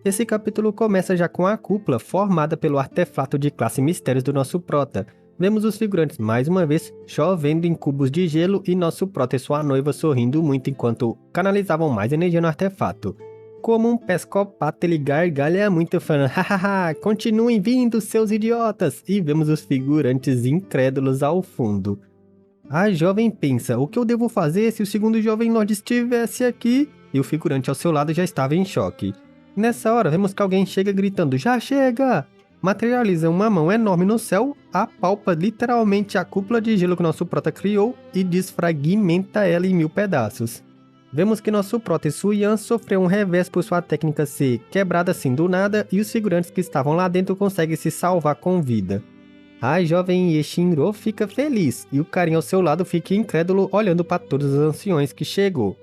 Esse capítulo começa já com a cúpula formada pelo artefato de classe Mistérios do nosso prota. Vemos os figurantes mais uma vez chovendo em cubos de gelo e nosso prota e sua noiva sorrindo muito enquanto canalizavam mais energia no artefato. Como um pescopata, ele gargalha muito falando hahaha, continuem vindo seus idiotas, e vemos os figurantes incrédulos ao fundo. A jovem pensa, o que eu devo fazer se o segundo jovem lord estivesse aqui? E o figurante ao seu lado já estava em choque. Nessa hora, vemos que alguém chega gritando, já chega! Materializa uma mão enorme no céu, apalpa literalmente a cúpula de gelo que nosso prota criou e desfragmenta ela em 1000 pedaços. Vemos que nosso prota e Suyan sofreu um revés por sua técnica ser quebrada assim do nada e os figurantes que estavam lá dentro conseguem se salvar com vida. A jovem Yeshinro fica feliz e o carinha ao seu lado fica incrédulo olhando para todos os anciões que chegou.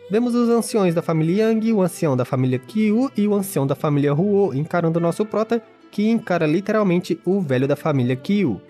Vemos os anciões da família Yang, o ancião da família Kyu e o ancião da família Huo encarando nosso prota, que encara literalmente o velho da família Kyu.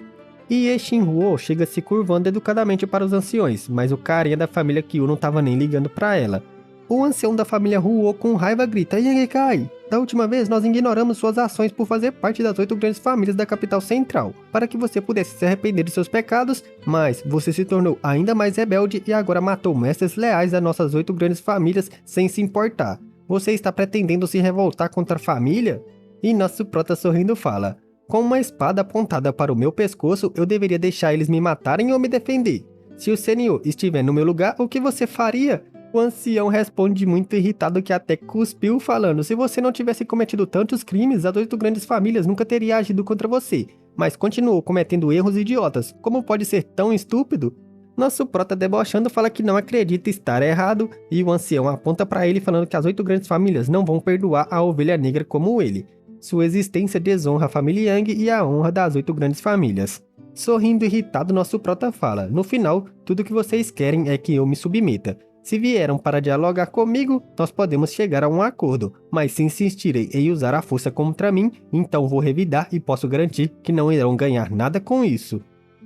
E Yeshin Huo chega se curvando educadamente para os anciões, mas o carinha da família Kyu não estava nem ligando para ela. O ancião da família Huo com raiva grita, Yangekai! Da última vez nós ignoramos suas ações por fazer parte das 8 grandes famílias da capital central, para que você pudesse se arrepender de seus pecados, mas você se tornou ainda mais rebelde e agora matou mestres leais das nossas 8 grandes famílias sem se importar. Você está pretendendo se revoltar contra a família? E nosso prota sorrindo fala, com uma espada apontada para o meu pescoço, eu deveria deixar eles me matarem ou me defender. Se o senhor estiver no meu lugar, o que você faria? O ancião responde muito irritado que até cuspiu falando, se você não tivesse cometido tantos crimes, as 8 grandes famílias nunca teriam agido contra você, mas continuou cometendo erros idiotas, como pode ser tão estúpido? Nosso prota debochando fala que não acredita estar errado, e o ancião aponta para ele falando que as 8 grandes famílias não vão perdoar a ovelha negra como ele. Sua existência desonra a família Yang e a honra das 8 grandes famílias. Sorrindo irritado, nosso prota fala, no final, tudo que vocês querem é que eu me submeta. Se vieram para dialogar comigo, nós podemos chegar a um acordo, mas se insistirem em usar a força contra mim, então vou revidar e posso garantir que não irão ganhar nada com isso.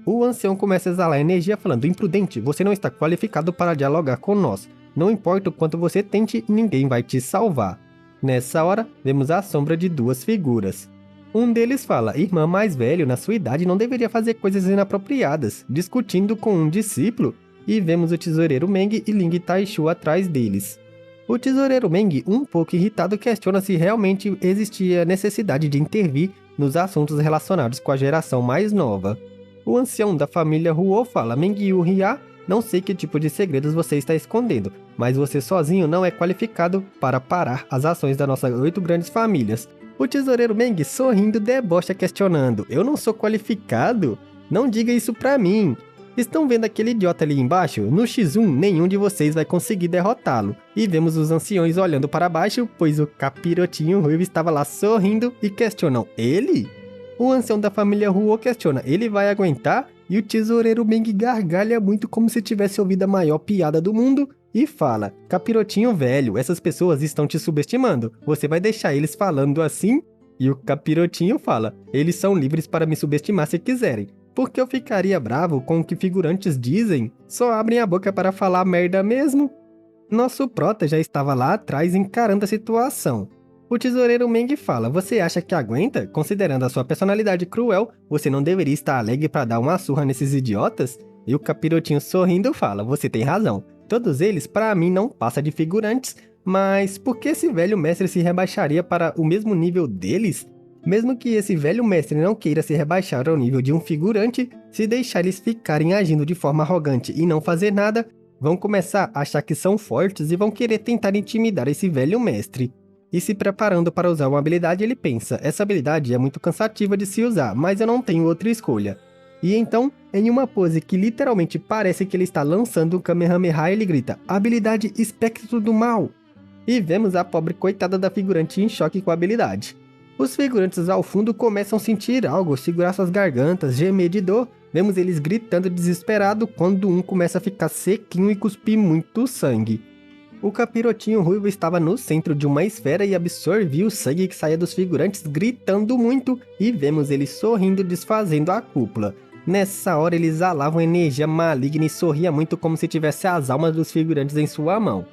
O ancião começa a exalar energia falando, imprudente, você não está qualificado para dialogar com nós. Não importa o quanto você tente, ninguém vai te salvar. Nessa hora, vemos a sombra de 2 figuras. Um deles fala, irmã mais velho na sua idade não deveria fazer coisas inapropriadas, discutindo com um discípulo, e vemos o tesoureiro Meng e Ling Taishu atrás deles. O tesoureiro Meng, um pouco irritado, questiona se realmente existia necessidade de intervir nos assuntos relacionados com a geração mais nova. O ancião da família Huo fala, Mengyu Ria, não sei que tipo de segredos você está escondendo, mas você sozinho não é qualificado para parar as ações das nossas 8 grandes famílias. O tesoureiro Meng, sorrindo, debocha questionando, eu não sou qualificado? Não diga isso pra mim. Estão vendo aquele idiota ali embaixo? No X1, nenhum de vocês vai conseguir derrotá-lo. E vemos os anciões olhando para baixo, pois o capirotinho ruivo estava lá sorrindo e questionam, ele? O ancião da família Huo questiona, ele vai aguentar? E o tesoureiro Meng gargalha muito como se tivesse ouvido a maior piada do mundo e fala, capirotinho velho, essas pessoas estão te subestimando, você vai deixar eles falando assim? E o capirotinho fala, eles são livres para me subestimar se quiserem. Porque eu ficaria bravo com o que figurantes dizem? Só abrem a boca para falar merda mesmo? Nosso prota já estava lá atrás encarando a situação. O tesoureiro Meng fala, você acha que aguenta? Considerando a sua personalidade cruel, você não deveria estar alegre para dar uma surra nesses idiotas? E o capirotinho sorrindo fala, você tem razão. Todos eles, para mim, não passam de figurantes, mas por que esse velho mestre se rebaixaria para o mesmo nível deles? Mesmo que esse velho mestre não queira se rebaixar ao nível de um figurante, se deixar eles ficarem agindo de forma arrogante e não fazer nada, vão começar a achar que são fortes e vão querer tentar intimidar esse velho mestre. E se preparando para usar uma habilidade, ele pensa, essa habilidade é muito cansativa de se usar, mas eu não tenho outra escolha. E então, em uma pose que literalmente parece que ele está lançando um Kamehameha, ele grita, habilidade Espectro do Mal! E vemos a pobre coitada da figurante em choque com a habilidade. Os figurantes ao fundo começam a sentir algo, segurar suas gargantas, gemer de dor. Vemos eles gritando desesperado quando um começa a ficar sequinho e cuspir muito sangue. O capirotinho ruivo estava no centro de uma esfera e absorvia o sangue que saía dos figurantes gritando muito e vemos ele sorrindo desfazendo a cúpula. Nessa hora eles exalavam energia maligna e sorria muito como se tivesse as almas dos figurantes em sua mão.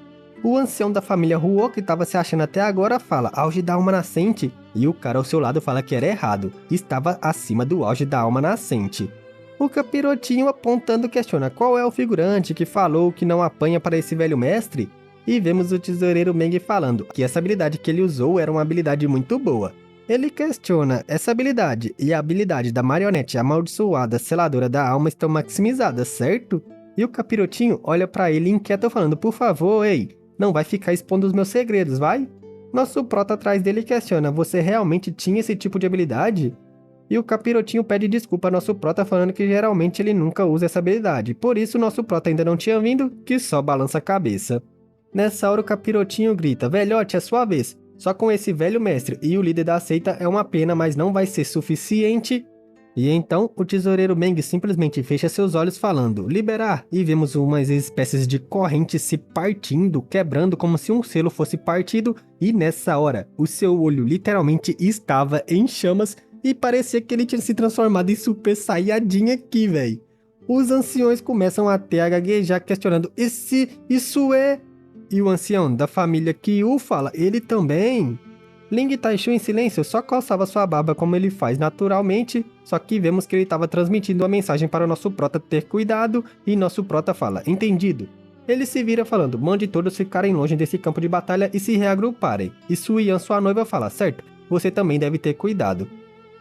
O ancião da família Ruo, que estava se achando até agora, fala auge da alma nascente, e o cara ao seu lado fala que era errado, estava acima do auge da alma nascente. O capirotinho apontando questiona qual é o figurante que falou que não apanha para esse velho mestre, e vemos o tesoureiro Meng falando que essa habilidade que ele usou era uma habilidade muito boa. Ele questiona, essa habilidade e a habilidade da marionete amaldiçoada seladora da alma estão maximizadas, certo? E o capirotinho olha pra ele inquieto falando, por favor, ei, não vai ficar expondo os meus segredos, vai? Nosso prota atrás dele questiona, você realmente tinha esse tipo de habilidade? E o capirotinho pede desculpa ao nosso prota falando que geralmente ele nunca usa essa habilidade, por isso nosso prota ainda não tinha vindo, que só balança a cabeça. Nessa hora o capirotinho grita, velhote, é sua vez. Só com esse velho mestre e o líder da seita é uma pena, mas não vai ser suficiente. E então, o tesoureiro Meng simplesmente fecha seus olhos falando, liberar, e vemos umas espécies de correntes se partindo, quebrando como se um selo fosse partido, e nessa hora, o seu olho literalmente estava em chamas, e parecia que ele tinha se transformado em Super Saiyajin aqui, véi. Os anciões começam até a gaguejar questionando, isso é... E o ancião da família Kyu fala, ele também. Ling Taishu em silêncio só coçava sua barba como ele faz naturalmente, só que vemos que ele estava transmitindo uma mensagem para o nosso prota ter cuidado, e nosso prota fala, entendido. Ele se vira falando, mande todos ficarem longe desse campo de batalha e se reagruparem. E Suyan, sua noiva, fala, certo, você também deve ter cuidado.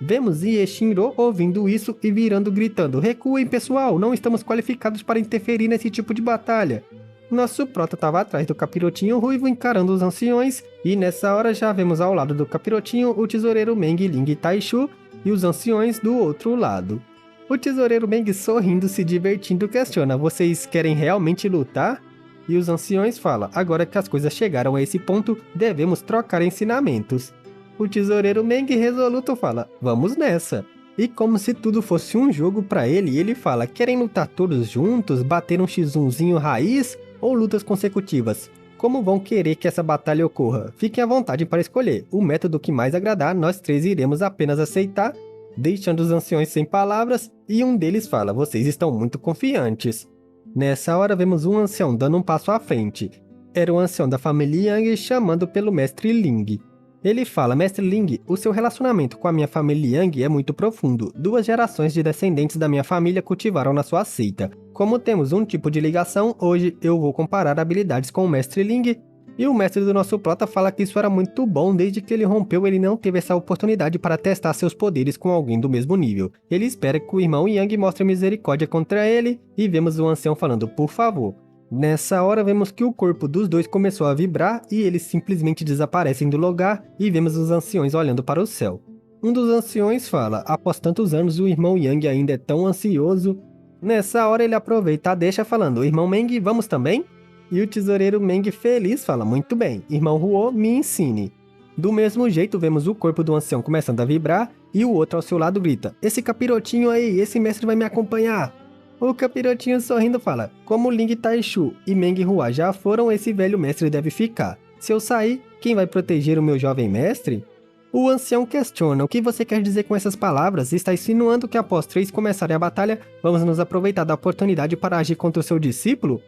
Vemos Ye Shinro ouvindo isso e virando gritando, recuem pessoal, não estamos qualificados para interferir nesse tipo de batalha. Nosso prota estava atrás do capirotinho ruivo encarando os anciões, e nessa hora já vemos ao lado do capirotinho o tesoureiro Meng Ling Taishu e os anciões do outro lado. O tesoureiro Meng sorrindo, se divertindo, questiona, vocês querem realmente lutar? E os anciões falam, agora que as coisas chegaram a esse ponto, devemos trocar ensinamentos. O tesoureiro Meng resoluto fala, vamos nessa. E como se tudo fosse um jogo pra ele, ele fala, querem lutar todos juntos, bater um x1zinho raiz ou lutas consecutivas? Como vão querer que essa batalha ocorra? Fiquem à vontade para escolher, o método que mais agradar, nós três iremos apenas aceitar, deixando os anciões sem palavras, e um deles fala, vocês estão muito confiantes. Nessa hora vemos um ancião dando um passo à frente. Era o ancião da família Yang chamando pelo mestre Ling. Ele fala, mestre Ling, o seu relacionamento com a minha família Yang é muito profundo. 2 gerações de descendentes da minha família cultivaram na sua seita. Como temos um tipo de ligação, hoje eu vou comparar habilidades com o mestre Ling. E o mestre do nosso prota fala que isso era muito bom, desde que ele rompeu ele não teve essa oportunidade para testar seus poderes com alguém do mesmo nível. Ele espera que o irmão Yang mostre misericórdia contra ele, e vemos o ancião falando, por favor. Nessa hora vemos que o corpo dos dois começou a vibrar e eles simplesmente desaparecem do lugar, e vemos os anciões olhando para o céu. Um dos anciões fala, após tantos anos o irmão Yang ainda é tão ansioso. Nessa hora ele aproveita a deixa falando, irmão Meng, vamos também? E o tesoureiro Meng feliz fala, muito bem, irmão Ruo, me ensine. Do mesmo jeito vemos o corpo do ancião começando a vibrar, e o outro ao seu lado grita, esse capirotinho aí, esse mestre vai me acompanhar. O capirotinho sorrindo fala, como Ling Taishu e Meng Hua já foram, esse velho mestre deve ficar. Se eu sair, quem vai proteger o meu jovem mestre? O ancião questiona, o que você quer dizer com essas palavras? Está insinuando que após 3 começarem a batalha, vamos nos aproveitar da oportunidade para agir contra o seu discípulo?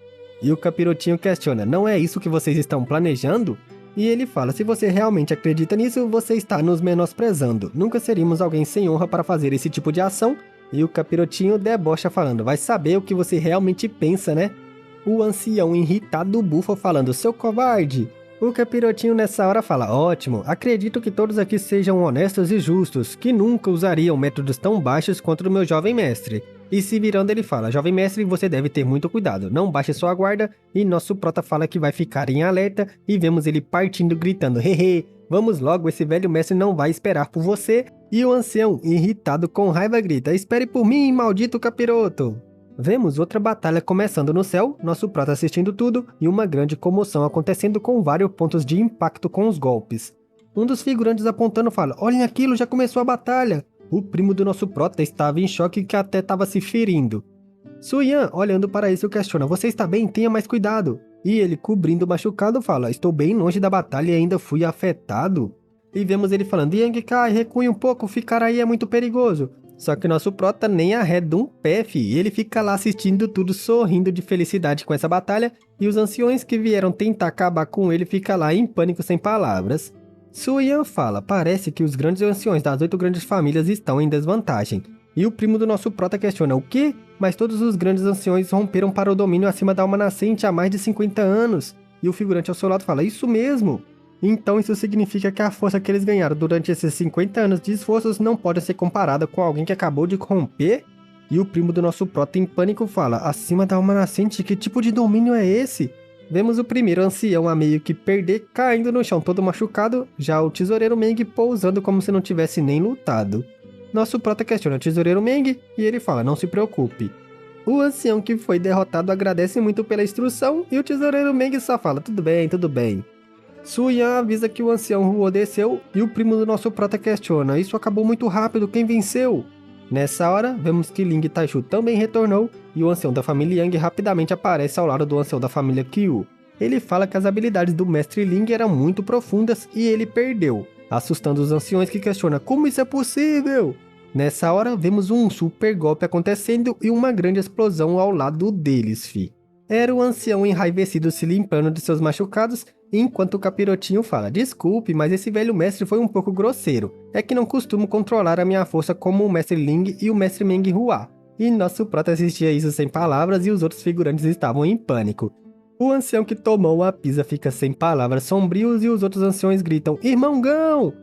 E o capirotinho questiona, não é isso que vocês estão planejando? E ele fala, se você realmente acredita nisso, você está nos menosprezando. Nunca seríamos alguém sem honra para fazer esse tipo de ação. E o capirotinho debocha falando, vai saber o que você realmente pensa, né? O ancião irritado bufa falando, seu covarde. O capirotinho nessa hora fala, ótimo, acredito que todos aqui sejam honestos e justos, que nunca usariam métodos tão baixos contra o meu jovem mestre. E se virando ele fala, jovem mestre, você deve ter muito cuidado, não baixe sua guarda, e nosso prota fala que vai ficar em alerta, e vemos ele partindo gritando, hehe, vamos logo, esse velho mestre não vai esperar por você, e o ancião, irritado com raiva, grita, espere por mim, maldito capiroto! Vemos outra batalha começando no céu, nosso prota assistindo tudo, e uma grande comoção acontecendo com vários pontos de impacto com os golpes. Um dos figurantes apontando fala, olhem aquilo, já começou a batalha! O primo do nosso prota estava em choque que até estava se ferindo. Suyan, olhando para isso, questiona, você está bem? Tenha mais cuidado. E ele, cobrindo o machucado, fala, estou bem longe da batalha e ainda fui afetado. E vemos ele falando, Yang Kai, recue um pouco, ficar aí é muito perigoso. Só que nosso prota nem arreda um pé, fi. Ele fica lá assistindo tudo, sorrindo de felicidade com essa batalha, e os anciões que vieram tentar acabar com ele ficam lá em pânico sem palavras. Suyan fala, parece que os grandes anciões das 8 grandes famílias estão em desvantagem. E o primo do nosso prota questiona, o quê? Mas todos os grandes anciões romperam para o domínio acima da alma nascente há mais de 50 anos. E o figurante ao seu lado fala, isso mesmo! Então isso significa que a força que eles ganharam durante esses 50 anos de esforços não pode ser comparada com alguém que acabou de romper? E o primo do nosso prota em pânico fala, acima da alma nascente, que tipo de domínio é esse? Vemos o primeiro ancião a meio que perder, caindo no chão todo machucado, já o tesoureiro Meng pousando como se não tivesse nem lutado. Nosso prota questiona o tesoureiro Meng e ele fala, não se preocupe. O ancião que foi derrotado agradece muito pela instrução e o tesoureiro Meng só fala, tudo bem, tudo bem. Suyan avisa que o ancião Huo desceu e o primo do nosso prota questiona, isso acabou muito rápido, quem venceu? Nessa hora, vemos que Ling Taishu também retornou e o ancião da família Yang rapidamente aparece ao lado do ancião da família Qiu. Ele fala que as habilidades do mestre Ling eram muito profundas e ele perdeu, assustando os anciões que questionam como isso é possível? Nessa hora, vemos um super golpe acontecendo e uma grande explosão ao lado deles, fi. Era o ancião enraivecido se limpando de seus machucados, enquanto o capirotinho fala, desculpe, mas esse velho mestre foi um pouco grosseiro, é que não costumo controlar a minha força como o mestre Ling e o mestre Meng Hua. E nosso prota assistia isso sem palavras e os outros figurantes estavam em pânico. O ancião que tomou a pisa fica sem palavras sombrios e os outros anciões gritam, Irmão Gão!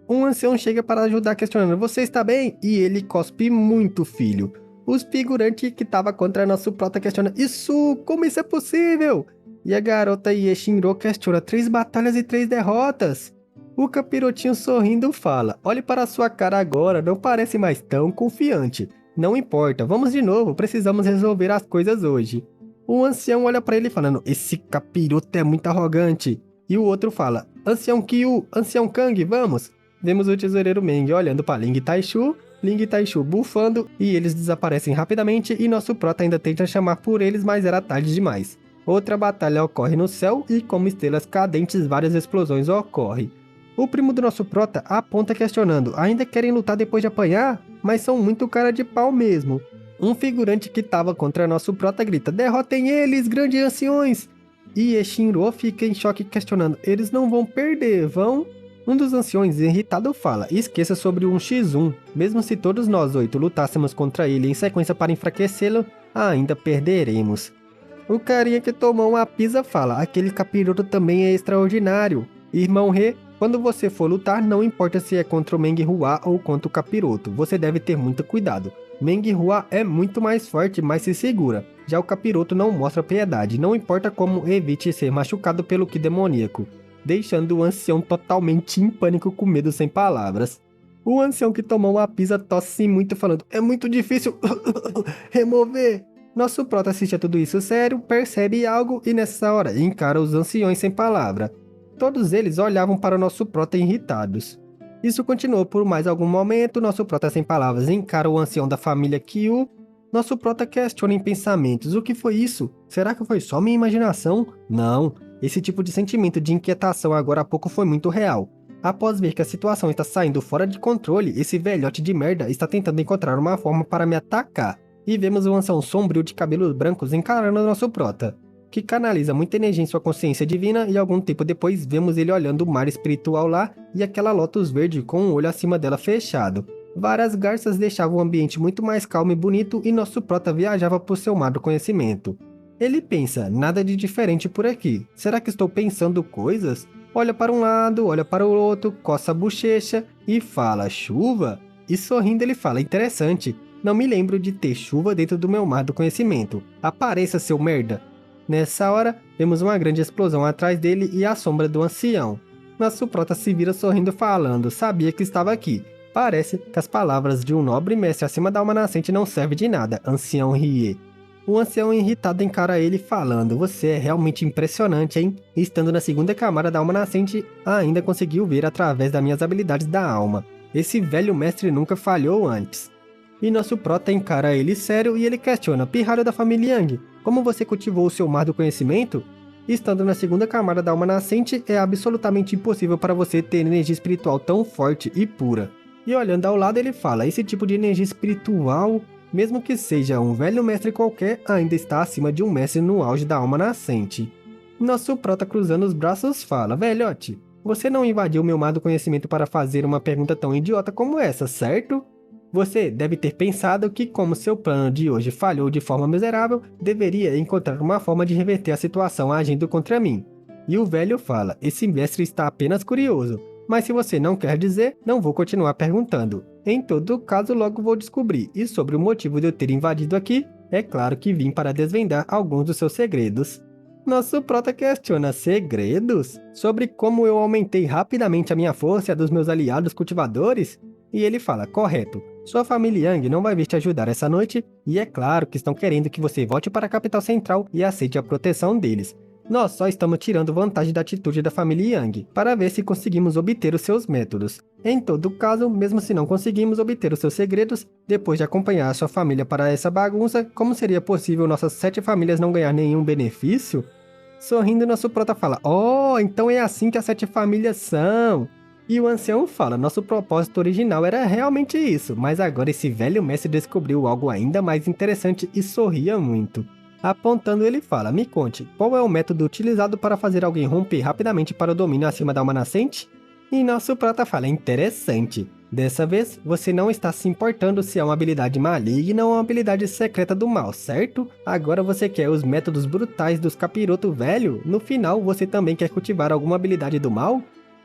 Um ancião chega para ajudar questionando, você está bem? E ele cospe muito, filho. Os figurantes que estavam contra nosso prota questionam, isso, como isso é possível? E a garota Yeshinro questiona, 3 batalhas e 3 derrotas. O capirotinho sorrindo fala, olhe para sua cara agora, não parece mais tão confiante. Não importa, vamos de novo, precisamos resolver as coisas hoje. O ancião olha para ele falando, esse capiroto é muito arrogante. E o outro fala, ancião Kyu, ancião Kang, vamos. Vemos o tesoureiro Meng olhando para Ling Taishu bufando e eles desaparecem rapidamente e nosso prota ainda tenta chamar por eles, mas era tarde demais. Outra batalha ocorre no céu e como estrelas cadentes várias explosões ocorrem. O primo do nosso prota aponta questionando, ainda querem lutar depois de apanhar? Mas são muito cara de pau mesmo. Um figurante que estava contra nosso prota grita, derrotem eles, grandes anciões! E Yeshinro fica em choque questionando, eles não vão perder, vão? Um dos anciões irritado fala, esqueça sobre um x1, mesmo se todos nós 8 lutássemos contra ele em sequência para enfraquecê-lo, ainda perderemos. O carinha que tomou uma pisa fala, aquele capiroto também é extraordinário. Irmão He, quando você for lutar, não importa se é contra o Meng Hua ou contra o capiroto, você deve ter muito cuidado. Meng Hua é muito mais forte, mas se segura. Já o capiroto não mostra piedade, não importa como evite ser machucado pelo Ki demoníaco. Deixando o ancião totalmente em pânico com medo sem palavras. O ancião que tomou uma pisa tosse muito falando, é muito difícil remover. Nosso prota assiste a tudo isso sério, percebe algo e nessa hora encara os anciões sem palavra. Todos eles olhavam para o nosso prota irritados. Isso continuou por mais algum momento, nosso prota sem palavras encara o ancião da família Qiu. Nosso prota questiona em pensamentos, o que foi isso? Será que foi só minha imaginação? Não. Esse tipo de sentimento de inquietação agora há pouco foi muito real. Após ver que a situação está saindo fora de controle, esse velhote de merda está tentando encontrar uma forma para me atacar. E vemos um ancião sombrio de cabelos brancos encarando o nosso prota, que canaliza muita energia em sua consciência divina e algum tempo depois vemos ele olhando o mar espiritual lá e aquela lótus verde com um olho acima dela fechado. Várias garças deixavam o ambiente muito mais calmo e bonito e nosso prota viajava por seu mar do conhecimento. Ele pensa, nada de diferente por aqui. Será que estou pensando coisas? Olha para um lado, olha para o outro, coça a bochecha e fala, chuva? E sorrindo ele fala, interessante. Não me lembro de ter chuva dentro do meu mar do conhecimento. Apareça, seu merda. Nessa hora, vemos uma grande explosão atrás dele e a sombra do ancião. Nosso prota se vira sorrindo falando, sabia que estava aqui. Parece que as palavras de um nobre mestre acima da alma nascente não servem de nada, ancião Rie. O ancião irritado encara ele falando, você é realmente impressionante, hein? Estando na segunda camada da alma nascente, ainda conseguiu ver através das minhas habilidades da alma. Esse velho mestre nunca falhou antes. E nosso prota encara ele sério e ele questiona, pirralho da família Yang, como você cultivou o seu mar do conhecimento? Estando na segunda camada da alma nascente, é absolutamente impossível para você ter energia espiritual tão forte e pura. E olhando ao lado ele fala, esse tipo de energia espiritual, mesmo que seja um velho mestre qualquer, ainda está acima de um mestre no auge da alma nascente. Nosso prota cruzando os braços fala, velhote, você não invadiu meu mar do conhecimento para fazer uma pergunta tão idiota como essa, certo? Você deve ter pensado que, como seu plano de hoje falhou de forma miserável, deveria encontrar uma forma de reverter a situação agindo contra mim. E o velho fala, esse mestre está apenas curioso, mas se você não quer dizer, não vou continuar perguntando. Em todo caso, logo vou descobrir, e sobre o motivo de eu ter invadido aqui, é claro que vim para desvendar alguns dos seus segredos. Nosso prota questiona segredos? Sobre como eu aumentei rapidamente a minha força e a dos meus aliados cultivadores? E ele fala, correto, sua família Yang não vai vir te ajudar essa noite, e é claro que estão querendo que você volte para a capital central e aceite a proteção deles. Nós só estamos tirando vantagem da atitude da família Yang, para ver se conseguimos obter os seus métodos. Em todo caso, mesmo se não conseguimos obter os seus segredos, depois de acompanhar a sua família para essa bagunça, como seria possível nossas 7 famílias não ganhar nenhum benefício? Sorrindo, nosso prota fala, oh, então é assim que as 7 famílias são. E o ancião fala, nosso propósito original era realmente isso, mas agora esse velho mestre descobriu algo ainda mais interessante e sorria muito. Apontando, ele fala, me conte, qual é o método utilizado para fazer alguém romper rapidamente para o domínio acima da alma nascente? E nosso prata fala, interessante. Dessa vez, você não está se importando se é uma habilidade maligna ou uma habilidade secreta do mal, certo? Agora você quer os métodos brutais dos capiroto velho? No final, você também quer cultivar alguma habilidade do mal?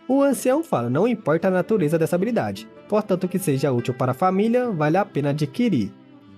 O ancião fala, não importa a natureza dessa habilidade, portanto que seja útil para a família, vale a pena adquirir.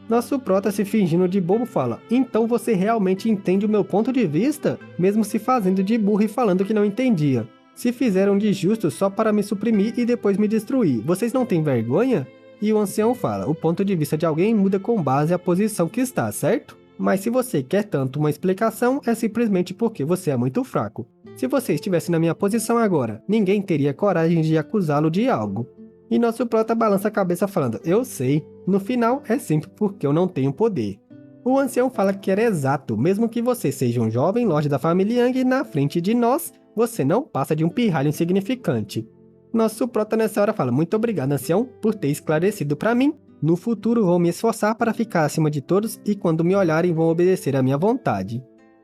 Nosso prota se fingindo de bobo fala, então você realmente entende o meu ponto de vista? Mesmo se fazendo de burro e falando que não entendia. Se fizeram de justo só para me suprimir e depois me destruir, vocês não têm vergonha? E o ancião fala, o ponto de vista de alguém muda com base à posição que está, certo? Mas se você quer tanto uma explicação, é simplesmente porque você é muito fraco. Se você estivesse na minha posição agora, ninguém teria coragem de acusá-lo de algo. E nosso prota balança a cabeça falando, eu sei, no final é sempre porque eu não tenho poder. O ancião fala que era exato, mesmo que você seja um jovem lorde da família Yang, na frente de nós, você não passa de um pirralho insignificante. Nosso prota nessa hora fala, muito obrigado ancião, por ter esclarecido para mim. No futuro vou me esforçar para ficar acima de todos e quando me olharem vão obedecer à minha vontade.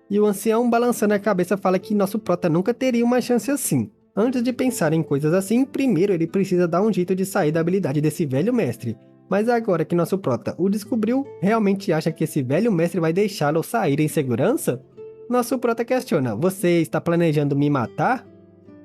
E o ancião balançando a cabeça fala que nosso prota nunca teria uma chance assim. Antes de pensar em coisas assim, primeiro ele precisa dar um jeito de sair da habilidade desse velho mestre. Mas agora que nosso prota o descobriu, realmente acha que esse velho mestre vai deixá-lo sair em segurança? Nosso prota questiona, você está planejando me matar?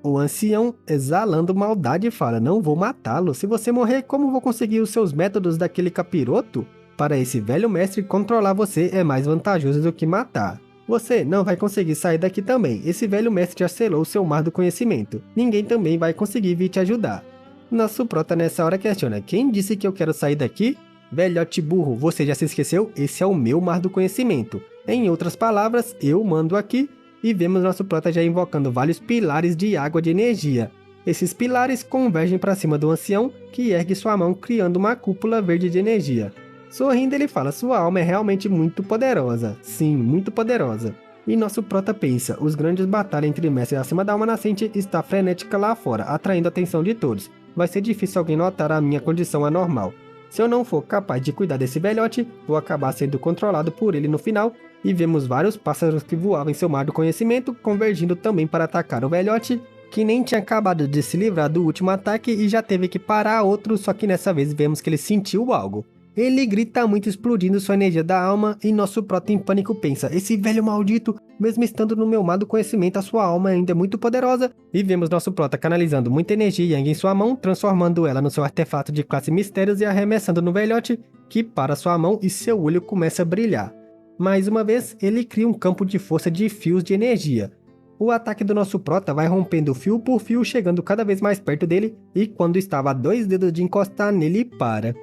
O ancião, exalando maldade, fala, não vou matá-lo, se você morrer, como vou conseguir os seus métodos daquele capiroto? Para esse velho mestre, controlar você é mais vantajoso do que matar. Você não vai conseguir sair daqui também, esse velho mestre já selou seu mar do conhecimento. Ninguém também vai conseguir vir te ajudar. Nosso prota nessa hora questiona, quem disse que eu quero sair daqui? Velhote burro, você já se esqueceu? Esse é o meu mar do conhecimento. Em outras palavras, eu mando aqui. E vemos nosso prota já invocando vários pilares de água de energia. Esses pilares convergem para cima do ancião, que ergue sua mão criando uma cúpula verde de energia. Sorrindo ele fala, sua alma é realmente muito poderosa. Sim, muito poderosa. E nosso prota pensa, os grandes batalhas entre mestres acima da alma nascente está frenética lá fora, atraindo a atenção de todos. Vai ser difícil alguém notar a minha condição anormal. Se eu não for capaz de cuidar desse velhote, vou acabar sendo controlado por ele no final. E vemos vários pássaros que voavam em seu mar do conhecimento, convergindo também para atacar o velhote, que nem tinha acabado de se livrar do último ataque e já teve que parar outro, só que nessa vez vemos que ele sentiu algo. Ele grita muito explodindo sua energia da alma e nosso prota em pânico pensa, esse velho maldito, mesmo estando no meu mar do conhecimento, a sua alma ainda é muito poderosa. E vemos nosso prota canalizando muita energia Yang em sua mão, transformando ela no seu artefato de classe mistérios e arremessando no velhote, que para sua mão e seu olho começa a brilhar. Mais uma vez, ele cria um campo de força de fios de energia. O ataque do nosso prota vai rompendo fio por fio, chegando cada vez mais perto dele, e quando estava a 2 dedos de encostar nele, para.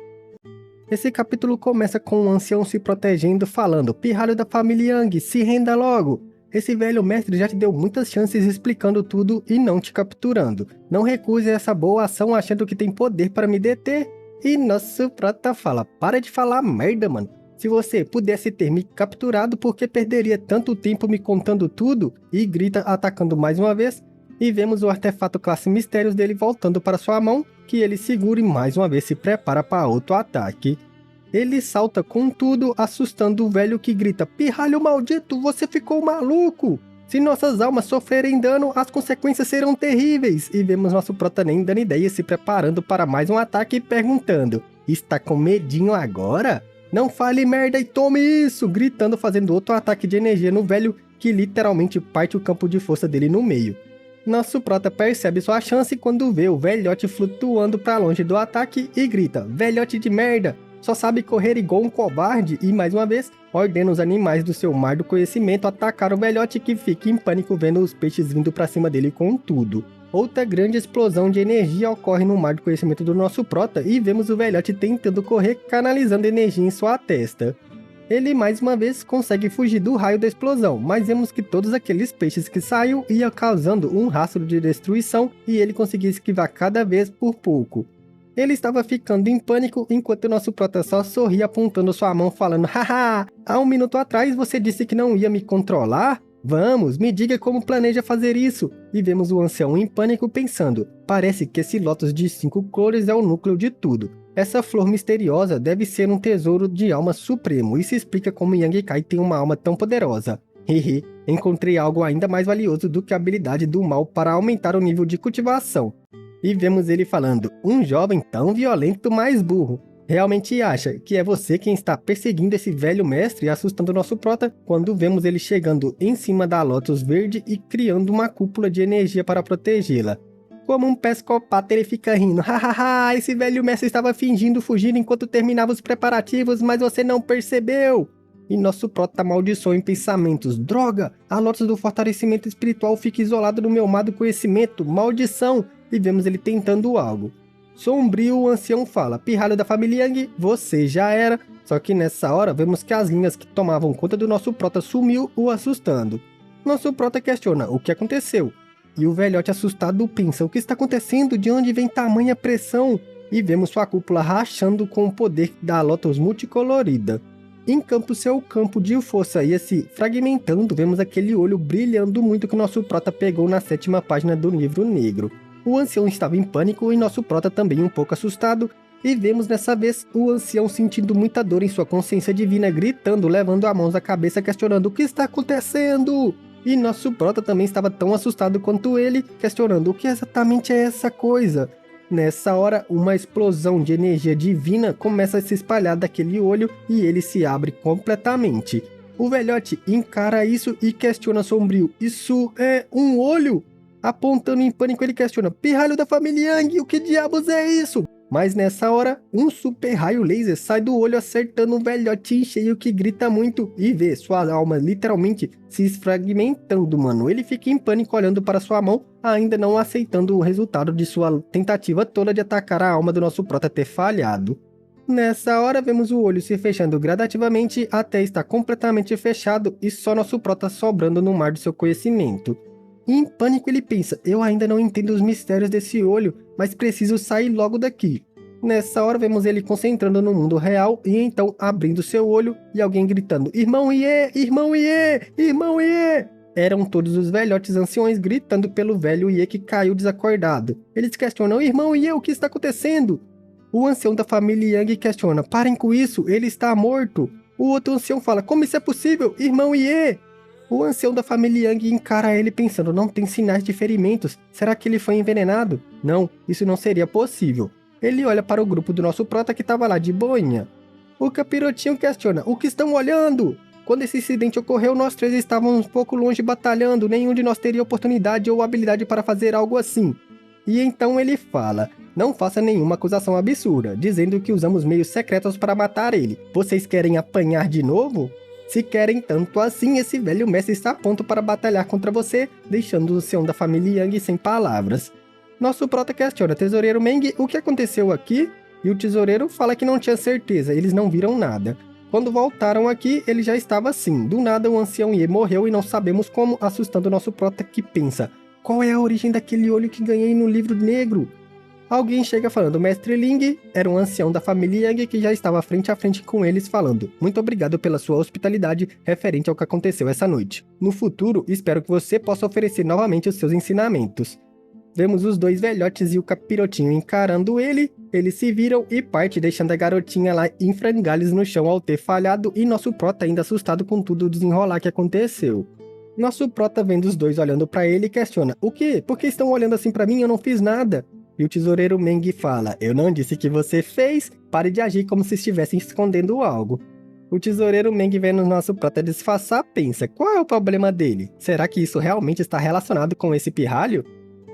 Esse capítulo começa com o ancião se protegendo, falando, pirralho da família Yang, se renda logo! Esse velho mestre já te deu muitas chances explicando tudo e não te capturando. Não recuse essa boa ação achando que tem poder para me deter. E nosso prota fala, para de falar merda, mano. Se você pudesse ter me capturado, por que perderia tanto tempo me contando tudo? E grita atacando mais uma vez. E vemos o artefato classe Mistérios dele voltando para sua mão, que ele segura e mais uma vez se prepara para outro ataque. Ele salta com tudo, assustando o velho que grita: "Pirralho maldito, você ficou maluco! Se nossas almas sofrerem dano, as consequências serão terríveis!" E vemos nosso prota nem dando ideia, se preparando para mais um ataque e perguntando: "Está com medinho agora? Não fale merda e tome isso!" Gritando, fazendo outro ataque de energia no velho, que literalmente parte o campo de força dele no meio. Nosso prota percebe sua chance quando vê o velhote flutuando para longe do ataque e grita: "Velhote de merda! Só sabe correr igual um covarde", e mais uma vez ordena os animais do seu mar do conhecimento atacar o velhote, que fica em pânico vendo os peixes vindo para cima dele com tudo. Outra grande explosão de energia ocorre no mar do conhecimento do nosso prota e vemos o velhote tentando correr, canalizando energia em sua testa. Ele mais uma vez consegue fugir do raio da explosão, mas vemos que todos aqueles peixes que saiu iam causando um rastro de destruição e ele conseguia esquivar cada vez por pouco. Ele estava ficando em pânico enquanto nosso prota só sorria apontando sua mão falando: "Haha, há um minuto atrás você disse que não ia me controlar? Vamos, me diga como planeja fazer isso." E vemos o ancião em pânico pensando: "Parece que esse lótus de 5 cores é o núcleo de tudo. Essa flor misteriosa deve ser um tesouro de alma supremo. Isso explica como Yang Kai tem uma alma tão poderosa. Hehe, encontrei algo ainda mais valioso do que a habilidade do mal para aumentar o nível de cultivação." E vemos ele falando: "Um jovem tão violento, mais burro. Realmente acha que é você quem está perseguindo esse velho mestre, assustando nosso prota", quando vemos ele chegando em cima da Lotus verde e criando uma cúpula de energia para protegê-la. Como um psicopata ele fica rindo: "Hahaha, esse velho mestre estava fingindo fugir enquanto terminava os preparativos, mas você não percebeu." E nosso prota amaldiçoa em pensamentos: "Droga, a Lotus do fortalecimento espiritual fica isolada no meu mar do conhecimento, maldição." E vemos ele tentando algo. Sombrio, o ancião fala: "Pirralho da família Yang, você já era." Só que nessa hora vemos que as linhas que tomavam conta do nosso prota sumiu, o assustando. Nosso prota questiona o que aconteceu. E o velhote assustado pensa: "O que está acontecendo? De onde vem tamanha pressão?" E vemos sua cúpula rachando com o poder da Lotus multicolorida. Em campo, seu campo de força ia se fragmentando, vemos aquele olho brilhando muito que nosso prota pegou na 7ª página do livro negro. O ancião estava em pânico e nosso prota também um pouco assustado, e vemos dessa vez o ancião sentindo muita dor em sua consciência divina, gritando, levando a mão à cabeça, questionando: "O que está acontecendo?" E nosso prota também estava tão assustado quanto ele, questionando: "O que exatamente é essa coisa?" Nessa hora, uma explosão de energia divina começa a se espalhar daquele olho e ele se abre completamente. O velhote encara isso e questiona sombrio: "Isso é um olho?" Apontando em pânico, ele questiona: "Pirralho da família Yang, o que diabos é isso?" Mas nessa hora, um super raio laser sai do olho acertando um velhote em cheio que grita muito e vê sua alma literalmente se esfragmentando, mano. Ele fica em pânico olhando para sua mão, ainda não aceitando o resultado de sua tentativa toda de atacar a alma do nosso prota ter falhado. Nessa hora, vemos o olho se fechando gradativamente até estar completamente fechado e só nosso prota sobrando no mar do seu conhecimento. Em pânico ele pensa: "Eu ainda não entendo os mistérios desse olho, mas preciso sair logo daqui." Nessa hora vemos ele concentrando no mundo real e então abrindo seu olho e alguém gritando: "Irmão Iê! Irmão Iê! Irmão Iê!" Eram todos os velhotes anciões gritando pelo velho Iê que caiu desacordado. Eles questionam: "Irmão Iê, o que está acontecendo?" O ancião da família Yang questiona: "Parem com isso, ele está morto." O outro ancião fala: "Como isso é possível, irmão Iê?" O ancião da família Yang encara ele pensando: "Não tem sinais de ferimentos. Será que ele foi envenenado? Não, isso não seria possível." Ele olha para o grupo do nosso prota que estava lá de boinha. O capirotinho questiona: "O que estão olhando? Quando esse incidente ocorreu, nós 3 estávamos um pouco longe batalhando. Nenhum de nós teria oportunidade ou habilidade para fazer algo assim." E então ele fala: "Não faça nenhuma acusação absurda, dizendo que usamos meios secretos para matar ele. Vocês querem apanhar de novo? Se querem tanto assim, esse velho mestre está pronto para batalhar contra você", deixando o ancião da família Yang sem palavras. Nosso prota questiona: "Tesoureiro Meng, o que aconteceu aqui?" E o tesoureiro fala que não tinha certeza, eles não viram nada. Quando voltaram aqui, ele já estava assim. Do nada, o ancião Ye morreu e não sabemos como, assustando nosso prota que pensa: "Qual é a origem daquele olho que ganhei no livro negro?" Alguém chega falando, Mestre Ling era um ancião da família Yang que já estava frente a frente com eles falando, muito obrigado pela sua hospitalidade referente ao que aconteceu essa noite. No futuro, espero que você possa oferecer novamente os seus ensinamentos. Vemos os dois velhotes e o capirotinho encarando ele, eles se viram e parte deixando a garotinha lá em frangalhos no chão ao ter falhado e nosso prota ainda assustado com tudo o desenrolar que aconteceu. Nosso prota vendo os dois olhando pra ele questiona, o quê? Por que estão olhando assim pra mim? Eu não fiz nada. E o tesoureiro Meng fala, eu não disse que você fez, pare de agir como se estivessem escondendo algo. O tesoureiro Meng vendo nosso prota disfarçar pensa, qual é o problema dele? Será que isso realmente está relacionado com esse pirralho?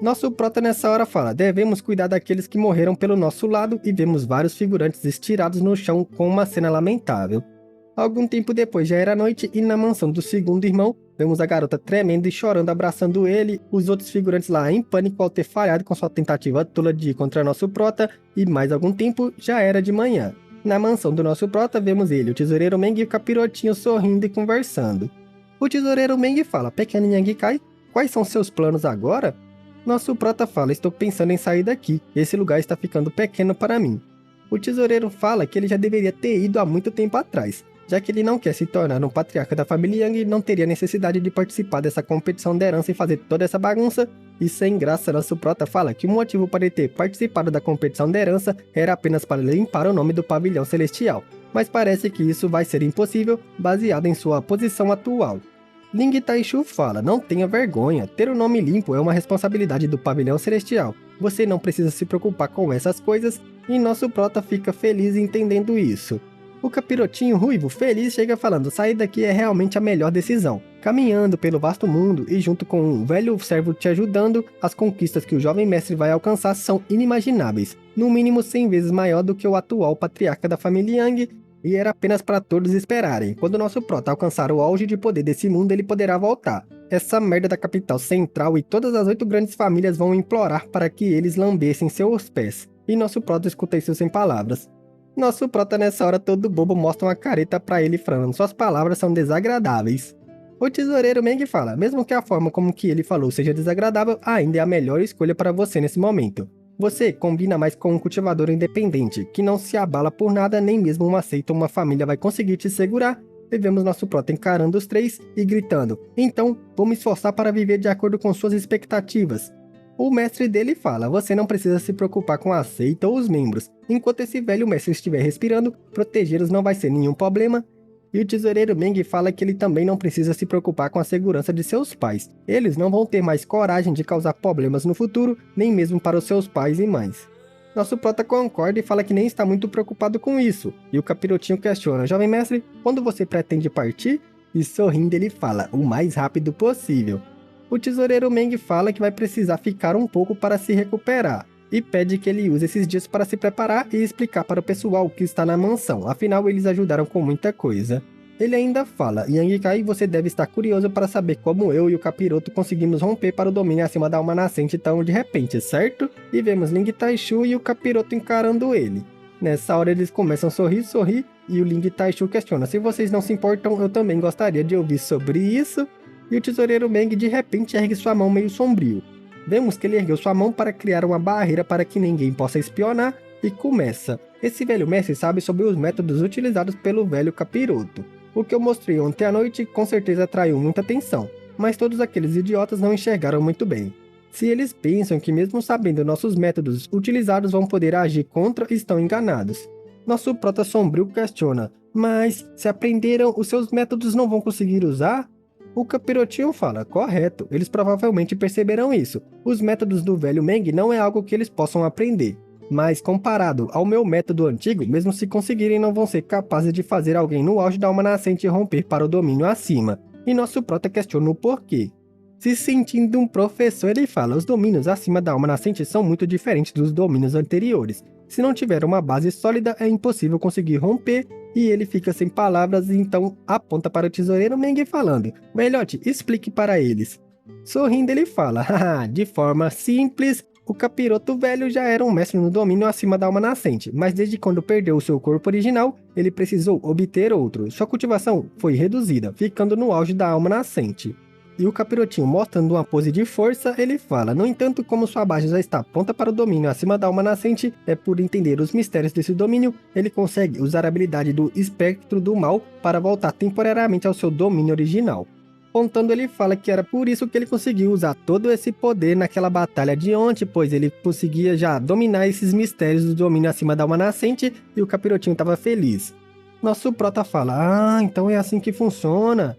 Nosso prota nessa hora fala, devemos cuidar daqueles que morreram pelo nosso lado e vemos vários figurantes estirados no chão com uma cena lamentável. Algum tempo depois já era noite e na mansão do segundo irmão, vemos a garota tremendo e chorando abraçando ele, os outros figurantes lá em pânico ao ter falhado com sua tentativa tola de ir contra nosso prota e mais algum tempo já era de manhã. Na mansão do nosso prota vemos ele, o tesoureiro Meng e o capirotinho sorrindo e conversando. O tesoureiro Meng fala, pequeno Yang Kai, quais são seus planos agora? Nosso prota fala, estou pensando em sair daqui, esse lugar está ficando pequeno para mim. O tesoureiro fala que ele já deveria ter ido há muito tempo atrás, já que ele não quer se tornar um patriarca da família Yang e não teria necessidade de participar dessa competição de herança e fazer toda essa bagunça, e sem graça nosso prota fala que o motivo para ele ter participado da competição de herança era apenas para limpar o nome do pavilhão celestial, mas parece que isso vai ser impossível baseado em sua posição atual. Ling Taishu fala, não tenha vergonha, ter o nome limpo é uma responsabilidade do pavilhão celestial, você não precisa se preocupar com essas coisas, e nosso prota fica feliz entendendo isso. O capirotinho ruivo feliz chega falando, sair daqui é realmente a melhor decisão. Caminhando pelo vasto mundo e junto com um velho servo te ajudando, as conquistas que o jovem mestre vai alcançar são inimagináveis, no mínimo 100 vezes maior do que o atual patriarca da família Yang, e era apenas para todos esperarem. Quando nosso prota alcançar o auge de poder desse mundo, ele poderá voltar. Essa merda da capital central e todas as 8 grandes famílias vão implorar para que eles lambessem seus pés. E nosso prota escuta isso sem palavras. Nosso prota nessa hora todo bobo mostra uma careta pra ele falando, suas palavras são desagradáveis. O tesoureiro Meng fala, mesmo que a forma como que ele falou seja desagradável, ainda é a melhor escolha para você nesse momento. Você combina mais com um cultivador independente, que não se abala por nada, nem mesmo uma seita ou uma família vai conseguir te segurar. E vemos nosso prota encarando os três e gritando, então, vou me esforçar para viver de acordo com suas expectativas. O mestre dele fala, você não precisa se preocupar com a seita ou os membros. Enquanto esse velho mestre estiver respirando, protegê-los não vai ser nenhum problema. E o tesoureiro Meng fala que ele também não precisa se preocupar com a segurança de seus pais. Eles não vão ter mais coragem de causar problemas no futuro, nem mesmo para os seus pais e mães. Nosso prota concorda e fala que nem está muito preocupado com isso. E o capirotinho questiona, jovem mestre, quando você pretende partir? E sorrindo ele fala, o mais rápido possível. O tesoureiro Meng fala que vai precisar ficar um pouco para se recuperar, e pede que ele use esses dias para se preparar e explicar para o pessoal que está na mansão, afinal eles ajudaram com muita coisa. Ele ainda fala, Yang Kai, você deve estar curioso para saber como eu e o capiroto conseguimos romper para o domínio acima da alma nascente tão de repente, certo? E vemos Ling Taishu e o capiroto encarando ele. Nessa hora eles começam a sorrir, e o Ling Taishu questiona, se vocês não se importam, eu também gostaria de ouvir sobre isso. E o tesoureiro Meng de repente ergue sua mão meio sombrio. Vemos que ele ergueu sua mão para criar uma barreira para que ninguém possa espionar, e começa. Esse velho mestre sabe sobre os métodos utilizados pelo velho capiroto. O que eu mostrei ontem à noite com certeza atraiu muita atenção, mas todos aqueles idiotas não enxergaram muito bem. Se eles pensam que mesmo sabendo nossos métodos utilizados vão poder agir contra, estão enganados. Nosso prota sombrio questiona, mas se aprenderam, os seus métodos não vão conseguir usar? O capirotinho fala, correto, eles provavelmente perceberão isso. Os métodos do velho Meng não é algo que eles possam aprender. Mas comparado ao meu método antigo, mesmo se conseguirem não vão ser capazes de fazer alguém no auge da alma nascente romper para o domínio acima. E nosso prota questiona o porquê. Se sentindo um professor, ele fala, os domínios acima da alma nascente são muito diferentes dos domínios anteriores. Se não tiver uma base sólida, é impossível conseguir romper, e ele fica sem palavras e então aponta para o tesoureiro Meng falando, velhote, explique para eles. Sorrindo ele fala, haha, de forma simples, o capiroto velho já era um mestre no domínio acima da alma nascente, mas desde quando perdeu o seu corpo original, ele precisou obter outro. Sua cultivação foi reduzida, ficando no auge da alma nascente. E o capirotinho, mostrando uma pose de força, ele fala: no entanto, como sua base já está pronta para o domínio acima da alma nascente, é por entender os mistérios desse domínio, ele consegue usar a habilidade do espectro do mal para voltar temporariamente ao seu domínio original. Contando, ele fala que era por isso que ele conseguiu usar todo esse poder naquela batalha de ontem, pois ele conseguia já dominar esses mistérios do domínio acima da alma nascente e o capirotinho estava feliz. Nosso prota fala: então é assim que funciona.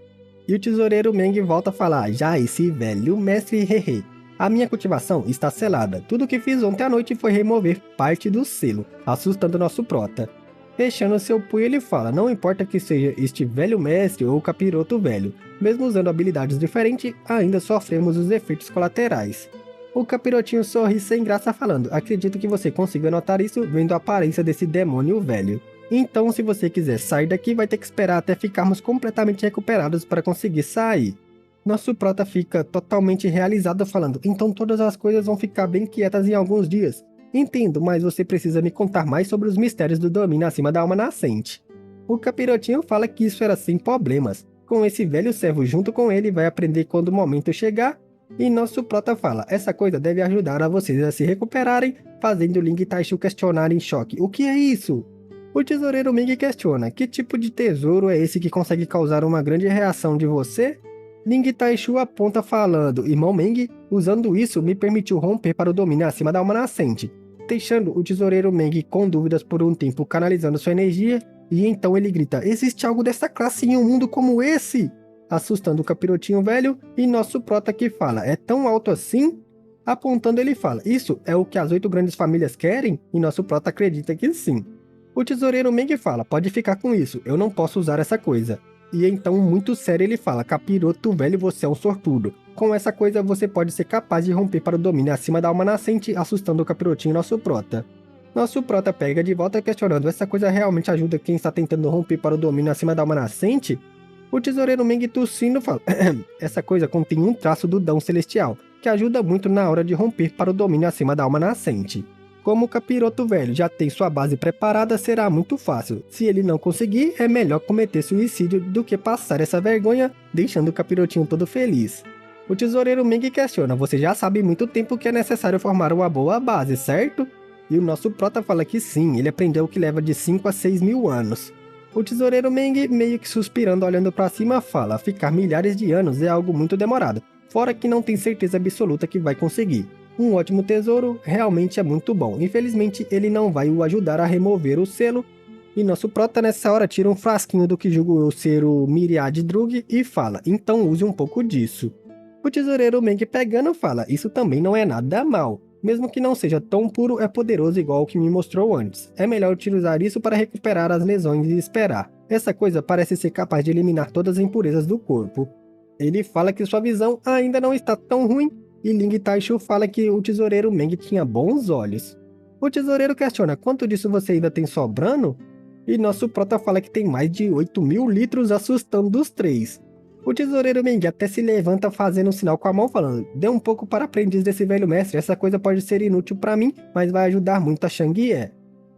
E o tesoureiro Meng volta a falar: já esse velho mestre hehe, a minha cultivação está selada. Tudo que fiz ontem à noite foi remover parte do selo, assustando nosso prota. Fechando seu punho, ele fala: não importa que seja este velho mestre ou o capiroto velho, mesmo usando habilidades diferentes, ainda sofremos os efeitos colaterais. O capirotinho sorri sem graça falando: acredito que você consiga notar isso vendo a aparência desse demônio velho. Então, se você quiser sair daqui, vai ter que esperar até ficarmos completamente recuperados para conseguir sair. Nosso prota fica totalmente realizado falando: então todas as coisas vão ficar bem quietas em alguns dias. Entendo, mas você precisa me contar mais sobre os mistérios do domínio acima da alma nascente. O capirotinho fala que isso era sem problemas. Com esse velho servo junto com ele, vai aprender quando o momento chegar. E nosso prota fala: essa coisa deve ajudar a vocês a se recuperarem, fazendo Ling e Taichu questionar em choque: o que é isso? O tesoureiro Ming questiona: que tipo de tesouro é esse que consegue causar uma grande reação de você? Ling Taichu aponta falando: irmão Meng, usando isso me permitiu romper para o domínio acima da alma nascente, deixando o tesoureiro Meng com dúvidas por um tempo canalizando sua energia, e então ele grita: existe algo dessa classe em um mundo como esse? Assustando o capirotinho velho, e nosso prota que fala: é tão alto assim? Apontando ele fala: isso é o que as 8 grandes famílias querem? E nosso prota acredita que sim. O tesoureiro Meng fala: pode ficar com isso, eu não posso usar essa coisa. E então, muito sério, ele fala: capiroto velho, você é um sortudo. Com essa coisa você pode ser capaz de romper para o domínio acima da alma nascente, assustando o capirotinho nosso prota. Nosso prota pega de volta questionando: essa coisa realmente ajuda quem está tentando romper para o domínio acima da alma nascente? O tesoureiro Meng tossindo fala: essa coisa contém um traço do dão celestial, que ajuda muito na hora de romper para o domínio acima da alma nascente. Como o capiroto velho já tem sua base preparada, será muito fácil. Se ele não conseguir, é melhor cometer suicídio do que passar essa vergonha, deixando o capirotinho todo feliz. O tesoureiro Meng questiona: você já sabe há muito tempo que é necessário formar uma boa base, certo? E o nosso prota fala que sim, ele aprendeu que leva de 5 a 6 mil anos. O tesoureiro Meng, meio que suspirando olhando para cima, fala: ficar milhares de anos é algo muito demorado, fora que não tem certeza absoluta que vai conseguir. Um ótimo tesouro realmente é muito bom. Infelizmente, ele não vai o ajudar a remover o selo. E nosso prota nessa hora tira um frasquinho do que julgou ser o Myriad Drug e fala: então use um pouco disso. O tesoureiro Meng pegando fala: isso também não é nada mal. Mesmo que não seja tão puro, é poderoso igual o que me mostrou antes. É melhor utilizar isso para recuperar as lesões e esperar. Essa coisa parece ser capaz de eliminar todas as impurezas do corpo. Ele fala que sua visão ainda não está tão ruim. E Ling Taichu fala que o tesoureiro Meng tinha bons olhos. O tesoureiro questiona: quanto disso você ainda tem sobrando? E nosso prota fala que tem mais de 8 mil litros, assustando os 3. O tesoureiro Meng até se levanta fazendo um sinal com a mão falando: dê um pouco para aprendiz desse velho mestre, essa coisa pode ser inútil para mim, mas vai ajudar muito a Shang-Ye.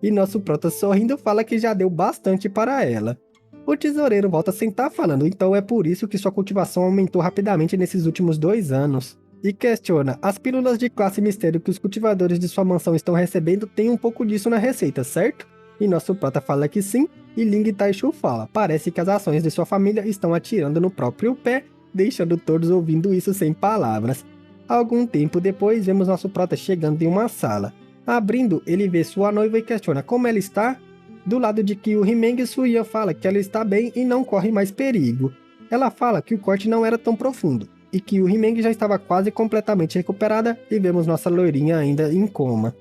E nosso prota sorrindo fala que já deu bastante para ela. O tesoureiro volta a sentar falando: então é por isso que sua cultivação aumentou rapidamente nesses últimos 2 anos. E questiona: as pílulas de classe mistério que os cultivadores de sua mansão estão recebendo tem um pouco disso na receita, certo? E nosso prota fala que sim, e Ling Taichu fala: parece que as ações de sua família estão atirando no próprio pé, deixando todos ouvindo isso sem palavras. Algum tempo depois, vemos nosso prota chegando em uma sala. Abrindo, ele vê sua noiva e questiona como ela está. Do lado de Kyu Himeng, Suya fala que ela está bem e não corre mais perigo. Ela fala que o corte não era tão profundo, e que o Himeng já estava quase completamente recuperada, e vemos nossa loirinha ainda em coma.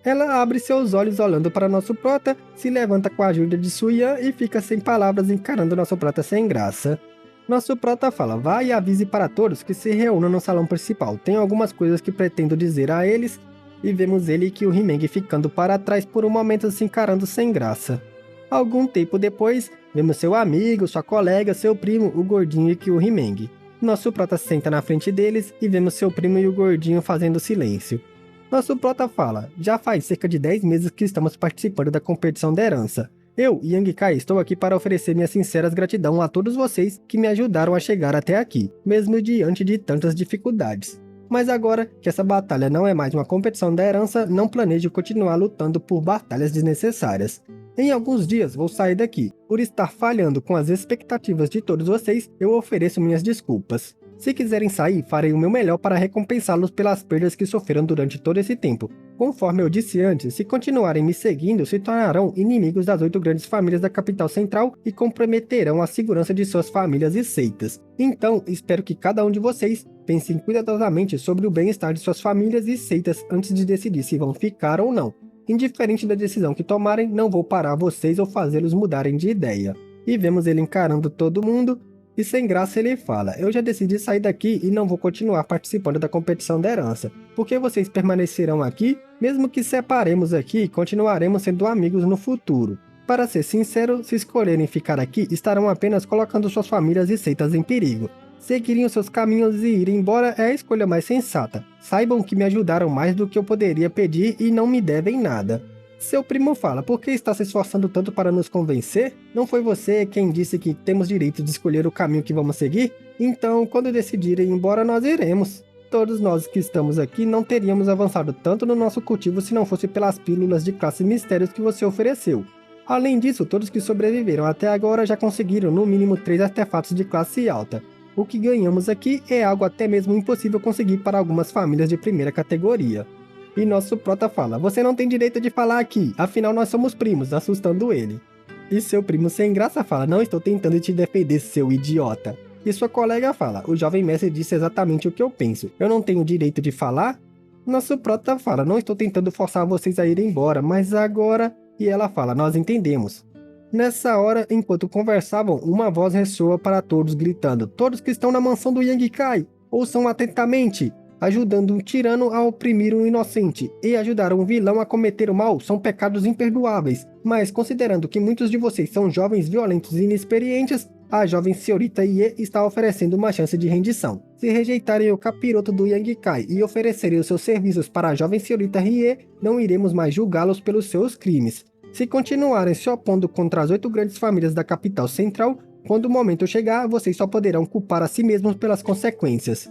Ela abre seus olhos olhando para nosso prota, se levanta com a ajuda de Suyan e fica sem palavras encarando nosso prota sem graça. Nosso prota fala: vá e avise para todos que se reúnam no salão principal, tenho algumas coisas que pretendo dizer a eles. E vemos ele e o Himeng ficando para trás por um momento se encarando sem graça. Algum tempo depois, vemos seu amigo, sua colega, seu primo, o gordinho e o Himeng. Nosso prota senta na frente deles e vemos seu primo e o gordinho fazendo silêncio. Nosso prota fala: já faz cerca de 10 meses que estamos participando da competição da herança. Eu, Yang Kai, estou aqui para oferecer minhas sinceras gratidão a todos vocês que me ajudaram a chegar até aqui, mesmo diante de tantas dificuldades. Mas agora que essa batalha não é mais uma competição da herança, não planejo continuar lutando por batalhas desnecessárias. Em alguns dias vou sair daqui. Por estar falhando com as expectativas de todos vocês, eu ofereço minhas desculpas. Se quiserem sair, farei o meu melhor para recompensá-los pelas perdas que sofreram durante todo esse tempo. Conforme eu disse antes, se continuarem me seguindo, se tornarão inimigos das 8 grandes famílias da capital central e comprometerão a segurança de suas famílias e seitas. Então, espero que cada um de vocês pensem cuidadosamente sobre o bem-estar de suas famílias e seitas antes de decidir se vão ficar ou não. Indiferente da decisão que tomarem, não vou parar vocês ou fazê-los mudarem de ideia. E vemos ele encarando todo mundo. E sem graça ele fala, eu já decidi sair daqui e não vou continuar participando da competição da herança. Porque vocês permanecerão aqui, mesmo que separemos aqui, continuaremos sendo amigos no futuro. Para ser sincero, se escolherem ficar aqui, estarão apenas colocando suas famílias e seitas em perigo. Seguirem os seus caminhos e ir embora é a escolha mais sensata. Saibam que me ajudaram mais do que eu poderia pedir e não me devem nada. Seu primo fala, por que está se esforçando tanto para nos convencer? Não foi você quem disse que temos direito de escolher o caminho que vamos seguir? Então, quando decidirem ir embora, nós iremos. Todos nós que estamos aqui não teríamos avançado tanto no nosso cultivo se não fosse pelas pílulas de classe mistérios que você ofereceu. Além disso, todos que sobreviveram até agora já conseguiram no mínimo 3 artefatos de classe alta. O que ganhamos aqui é algo até mesmo impossível conseguir para algumas famílias de primeira categoria. E nosso prota fala, você não tem direito de falar aqui, afinal nós somos primos, assustando ele. E seu primo sem graça fala, não estou tentando te defender, seu idiota. E sua colega fala, o jovem mestre disse exatamente o que eu penso, eu não tenho direito de falar? Nosso prota fala, não estou tentando forçar vocês a irem embora, mas agora... E ela fala, nós entendemos. Nessa hora, enquanto conversavam, uma voz ressoa para todos gritando, todos que estão na mansão do Yang Kai, ouçam atentamente! Ajudando um tirano a oprimir um inocente e ajudar um vilão a cometer o mal são pecados imperdoáveis, mas considerando que muitos de vocês são jovens violentos e inexperientes, a jovem senhorita Ye está oferecendo uma chance de rendição. Se rejeitarem o capiroto do Yang Kai e oferecerem os seus serviços para a jovem senhorita Ye, não iremos mais julgá-los pelos seus crimes. Se continuarem se opondo contra as 8 grandes famílias da capital central, quando o momento chegar, vocês só poderão culpar a si mesmos pelas consequências.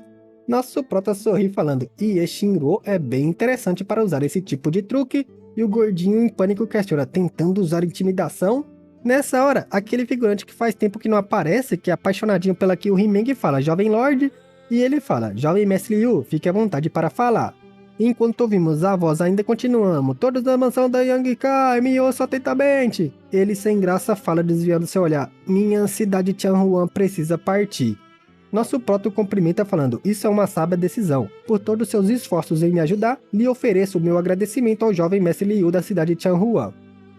Nosso prota sorri falando, e Shinro é bem interessante para usar esse tipo de truque, e o gordinho em pânico questiona, tentando usar intimidação? Nessa hora, aquele figurante que faz tempo que não aparece, que é apaixonadinho pela Kill Himeng, fala, jovem lord, e ele fala, jovem mestre Liu, fique à vontade para falar. Enquanto ouvimos a voz ainda continuamos, todos na mansão da Yang Kai, me ouçam atentamente. Ele sem graça fala desviando seu olhar, minha cidade Tianhuan precisa partir. Nosso proto cumprimenta falando, isso é uma sábia decisão. Por todos seus esforços em me ajudar, lhe ofereço o meu agradecimento ao jovem mestre Liu da cidade de Tianhuan.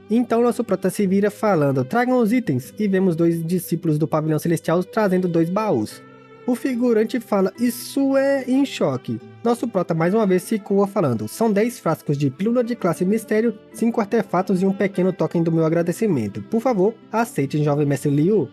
Então nosso prota se vira falando, tragam os itens, e vemos 2 discípulos do pavilhão celestial trazendo 2 baús. O figurante fala, isso é em choque. Nosso prota mais uma vez se coa falando, são 10 frascos de pílula de classe mistério, 5 artefatos e um pequeno token do meu agradecimento. Por favor, aceitem jovem mestre Liu.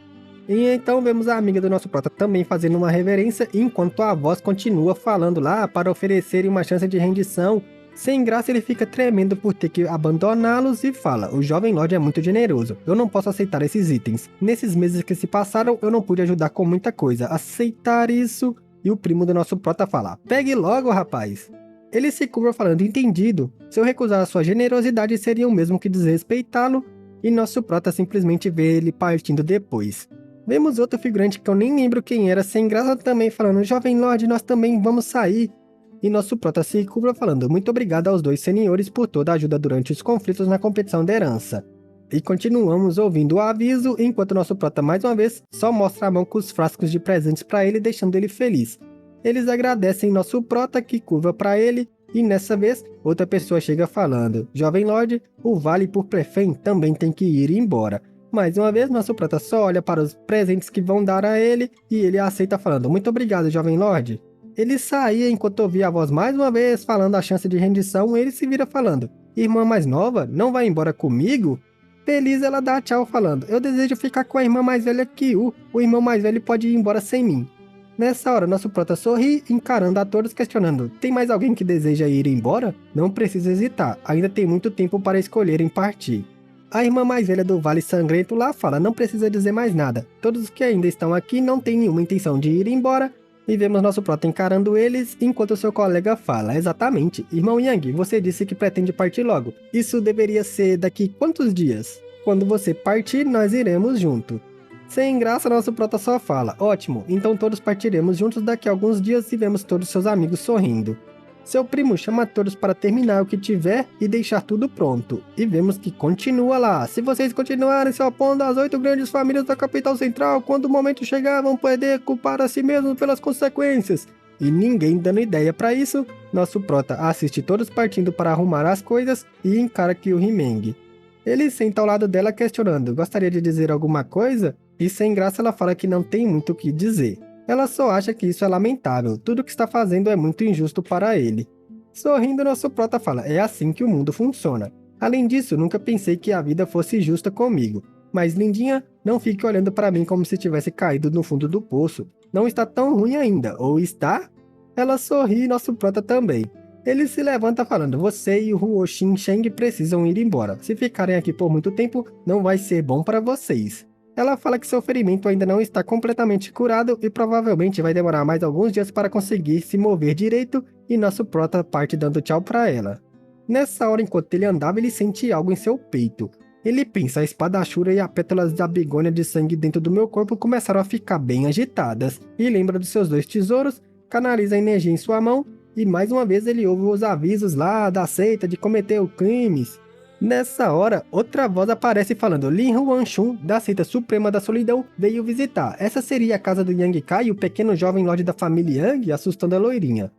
E então vemos a amiga do nosso prota também fazendo uma reverência, enquanto a voz continua falando lá para oferecerem uma chance de rendição. Sem graça ele fica tremendo por ter que abandoná-los e fala, o jovem lord é muito generoso, eu não posso aceitar esses itens. Nesses meses que se passaram eu não pude ajudar com muita coisa, aceitar isso? E o primo do nosso prota fala, pegue logo rapaz. Ele se curva falando, entendido, se eu recusar a sua generosidade seria o mesmo que desrespeitá-lo, e nosso prota simplesmente vê ele partindo depois. Vemos outro figurante que eu nem lembro quem era, sem graça também falando, jovem lord, nós também vamos sair. E nosso prota se curva falando, muito obrigado aos 2 senhores por toda a ajuda durante os conflitos na competição da herança. E continuamos ouvindo o aviso, enquanto nosso prota mais uma vez só mostra a mão com os frascos de presentes para ele, deixando ele feliz. Eles agradecem nosso prota que curva para ele, e nessa vez outra pessoa chega falando, jovem lord, o vale por Plefen também tem que ir embora. Mais uma vez, nosso prota só olha para os presentes que vão dar a ele e ele aceita falando, muito obrigado, jovem lord. Ele saía enquanto ouvia a voz mais uma vez falando a chance de rendição, ele se vira falando, irmã mais nova, não vai embora comigo? Feliz ela dá tchau falando, eu desejo ficar com a irmã mais velha que o irmão mais velho pode ir embora sem mim. Nessa hora, nosso prota sorri, encarando a todos questionando, tem mais alguém que deseja ir embora? Não precisa hesitar, ainda tem muito tempo para escolherem partir. A irmã mais velha do Vale Sangrento lá fala, não precisa dizer mais nada. Todos os que ainda estão aqui não têm nenhuma intenção de ir embora. E vemos nosso prota encarando eles, enquanto seu colega fala, exatamente, irmão Yang, você disse que pretende partir logo. Isso deveria ser daqui quantos dias? Quando você partir, nós iremos junto. Sem graça, nosso prota só fala, ótimo, então todos partiremos juntos daqui a alguns dias e vemos todos seus amigos sorrindo. Seu primo chama todos para terminar o que tiver e deixar tudo pronto. E vemos que continua lá. Se vocês continuarem se opondo às 8 grandes famílias da capital central, quando o momento chegar, vão poder culpar a si mesmos pelas consequências. E ninguém dando ideia para isso, nosso prota assiste todos partindo para arrumar as coisas e encara Kyuhimeng. Ele senta ao lado dela questionando, gostaria de dizer alguma coisa? E sem graça ela fala que não tem muito o que dizer. Ela só acha que isso é lamentável, tudo o que está fazendo é muito injusto para ele. Sorrindo, nosso prota fala, é assim que o mundo funciona. Além disso, nunca pensei que a vida fosse justa comigo. Mas lindinha, não fique olhando para mim como se tivesse caído no fundo do poço. Não está tão ruim ainda, ou está? Ela sorri e nosso prota também. Ele se levanta falando, você e o Huo Xinsheng precisam ir embora. Se ficarem aqui por muito tempo, não vai ser bom para vocês. Ela fala que seu ferimento ainda não está completamente curado e provavelmente vai demorar mais alguns dias para conseguir se mover direito e nosso prota parte dando tchau para ela. Nessa hora, enquanto ele andava, ele sente algo em seu peito. Ele pensa, a espadachura e as pétalas da begônia de sangue dentro do meu corpo começaram a ficar bem agitadas. E lembra dos seus 2 tesouros, canaliza a energia em sua mão e mais uma vez ele ouve os avisos lá da seita de cometer crimes. Nessa hora, outra voz aparece falando, Lin Huanshun, da seita suprema da solidão, veio visitar. Essa seria a casa do Yang Kai, o pequeno jovem lorde da família Yang, assustando a loirinha.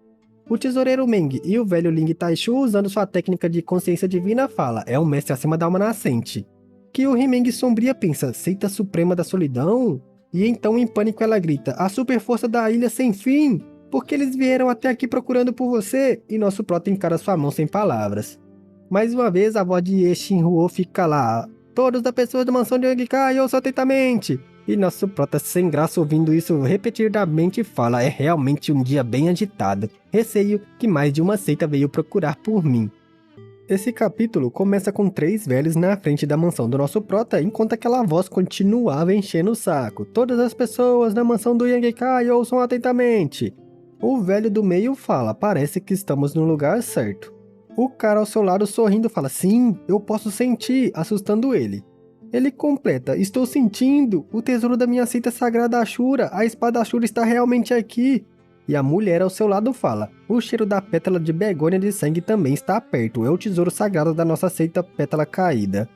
O tesoureiro Meng e o velho Ling Taishu, usando sua técnica de consciência divina, fala, é um mestre acima da alma nascente. Kyuhimeng sombria pensa, seita suprema da solidão? E então em pânico ela grita, a super força da ilha sem fim, porque eles vieram até aqui procurando por você, e nosso prota encara sua mão sem palavras. Mais uma vez, a voz de Yeshin Huo fica lá. Todos da pessoa da mansão de Yang Kai, ouçam atentamente. E nosso prota sem graça ouvindo isso repetidamente fala, é realmente um dia bem agitado. Receio que mais de uma seita veio procurar por mim. Esse capítulo começa com 3 velhos na frente da mansão do nosso prota, enquanto aquela voz continuava enchendo o saco. Todas as pessoas na mansão do Yang Kai, ouçam atentamente. O velho do meio fala, parece que estamos no lugar certo. O cara ao seu lado sorrindo fala, sim, eu posso sentir, assustando ele. Ele completa, estou sentindo, o tesouro da minha seita sagrada Ashura, a espada Ashura está realmente aqui. E a mulher ao seu lado fala, o cheiro da pétala de begônia de sangue também está perto, é o tesouro sagrado da nossa seita pétala caída.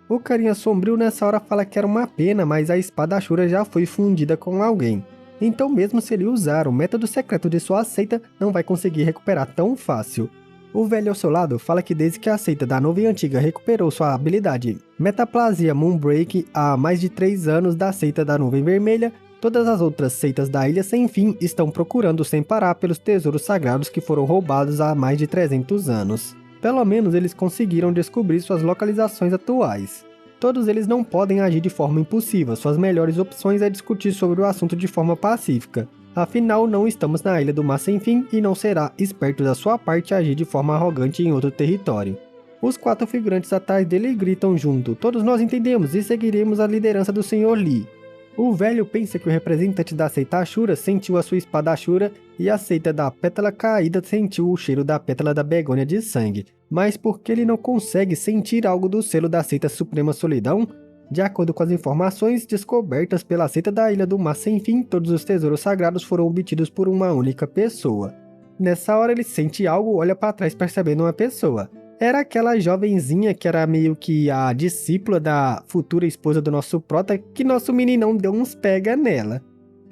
O carinha sombrio nessa hora fala que era uma pena, mas a espada Ashura já foi fundida com alguém. Então mesmo se ele usar o método secreto de sua seita, não vai conseguir recuperar tão fácil. O velho ao seu lado fala que desde que a seita da nuvem antiga recuperou sua habilidade Metaplasia Moonbreak há mais de 3 anos da seita da nuvem vermelha, todas as outras seitas da ilha sem fim estão procurando sem parar pelos tesouros sagrados que foram roubados há mais de 300 anos. Pelo menos eles conseguiram descobrir suas localizações atuais. Todos eles não podem agir de forma impulsiva, suas melhores opções é discutir sobre o assunto de forma pacífica. Afinal, não estamos na Ilha do Mar Sem Fim e não será esperto da sua parte agir de forma arrogante em outro território. Os 4 figurantes atrás dele gritam junto, todos nós entendemos e seguiremos a liderança do Sr. Li. O velho pensa que o representante da seita Ashura sentiu a sua espada Ashura e a seita da pétala caída sentiu o cheiro da pétala da begônia de sangue, mas porque ele não consegue sentir algo do selo da seita Suprema Solidão, de acordo com as informações descobertas pela seita da Ilha do Mar Sem Fim, todos os tesouros sagrados foram obtidos por uma única pessoa. Nessa hora ele sente algo, olha para trás percebendo uma pessoa. Era aquela jovenzinha que era meio que a discípula da futura esposa do nosso prota, que nosso meninão deu uns pega nela.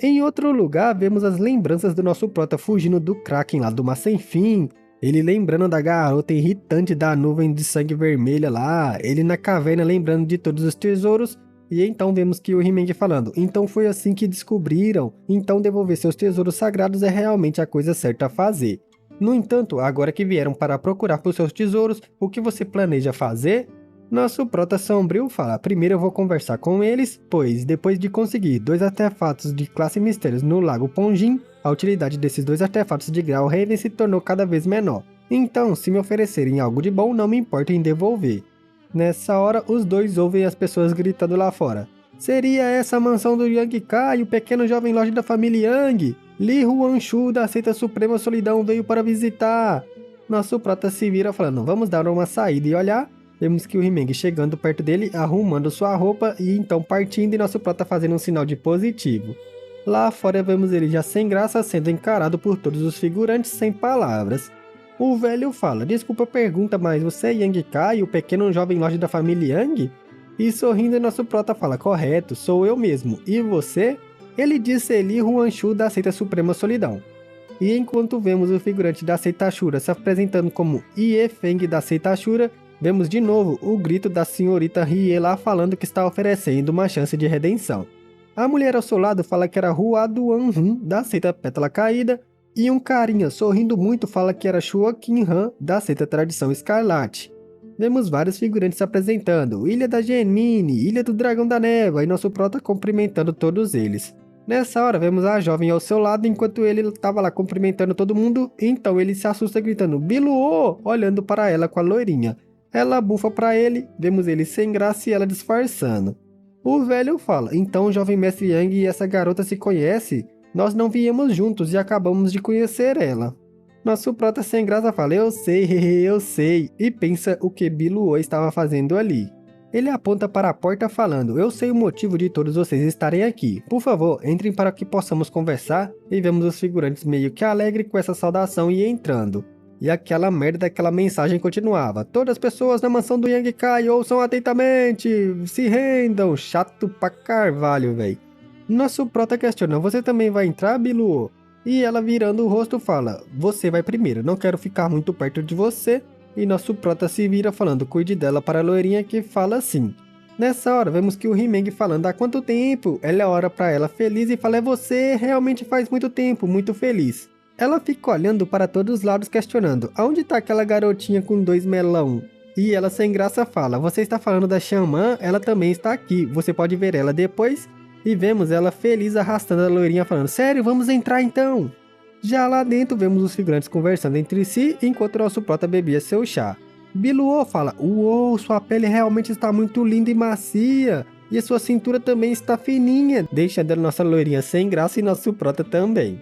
Em outro lugar, vemos as lembranças do nosso prota fugindo do Kraken lá do Mar Sem Fim, ele lembrando da garota irritante da nuvem de sangue vermelha lá, ele na caverna lembrando de todos os tesouros, e então vemos que o He-Man falando, então foi assim que descobriram, então devolver seus tesouros sagrados é realmente a coisa certa a fazer. No entanto, agora que vieram para procurar por seus tesouros, o que você planeja fazer? Nosso prota sombrio fala, primeiro eu vou conversar com eles, pois depois de conseguir 2 artefatos de classe mistérios no Lago Ponjin, a utilidade desses 2 artefatos de grau Raven se tornou cada vez menor. Então, se me oferecerem algo de bom, não me importa em devolver. Nessa hora, os dois ouvem as pessoas gritando lá fora. Seria essa a mansão do Yang Kai, o pequeno jovem lorde da família Yang? Li Huanshu da seita Suprema Solidão veio para visitar. Nosso prota se vira falando, vamos dar uma saída e olhar. Vemos que o He-Man chegando perto dele, arrumando sua roupa e então partindo e nosso prota fazendo um sinal de positivo. Lá fora vemos ele já sem graça sendo encarado por todos os figurantes sem palavras. O velho fala, desculpa a pergunta, mas você é Yang Kai, o pequeno jovem lorde da família Yang? E sorrindo nosso prota fala, correto, sou eu mesmo. E você? Ele diz ser Li Huanshu da seita Suprema Solidão. E enquanto vemos o figurante da seita Ashura se apresentando como Ye Feng da seita Ashura, vemos de novo o grito da senhorita Rie lá falando que está oferecendo uma chance de redenção. A mulher ao seu lado fala que era Hua Duan Hun da seita Pétala Caída, e um carinha sorrindo muito fala que era Shua Qin Han da seita Tradição Escarlate. Vemos vários figurantes se apresentando, Ilha da Genine, Ilha do Dragão da Névoa e nosso prota cumprimentando todos eles. Nessa hora vemos a jovem ao seu lado enquanto ele estava lá cumprimentando todo mundo, então ele se assusta gritando Biluô, olhando para ela com a loirinha. Ela bufa para ele, vemos ele sem graça e ela disfarçando. O velho fala, então o jovem mestre Yang e essa garota se conhecem? Nós não viemos juntos e acabamos de conhecer ela. Nosso prota sem graça fala, eu sei, eu sei, e pensa o que Biluô estava fazendo ali. Ele aponta para a porta falando, eu sei o motivo de todos vocês estarem aqui. Por favor, entrem para que possamos conversar. E vemos os figurantes meio que alegres com essa saudação e entrando. E aquela merda daquela mensagem continuava. Todas as pessoas na mansão do Yang Kai ouçam atentamente. Se rendam. Chato pra carvalho, velho. Nosso prota questiona, você também vai entrar, Biluô? E ela virando o rosto fala, você vai primeiro, não quero ficar muito perto de você. E nosso prota se vira falando, cuide dela para a loirinha que fala assim. Nessa hora, vemos que o He-Man falando, há quanto tempo? Ela olha para ela feliz e fala, é você, realmente faz muito tempo, muito feliz. Ela fica olhando para todos os lados questionando, aonde tá aquela garotinha com 2 melão? E ela sem graça fala, você está falando da Xamã, ela também está aqui, você pode ver ela depois? E vemos ela feliz arrastando a loirinha falando, sério, vamos entrar então? Já lá dentro vemos os figurantes conversando entre si enquanto nosso prota bebia seu chá. Biluô fala, uou, sua pele realmente está muito linda e macia, e a sua cintura também está fininha, deixando a nossa loirinha sem graça e nosso prota também.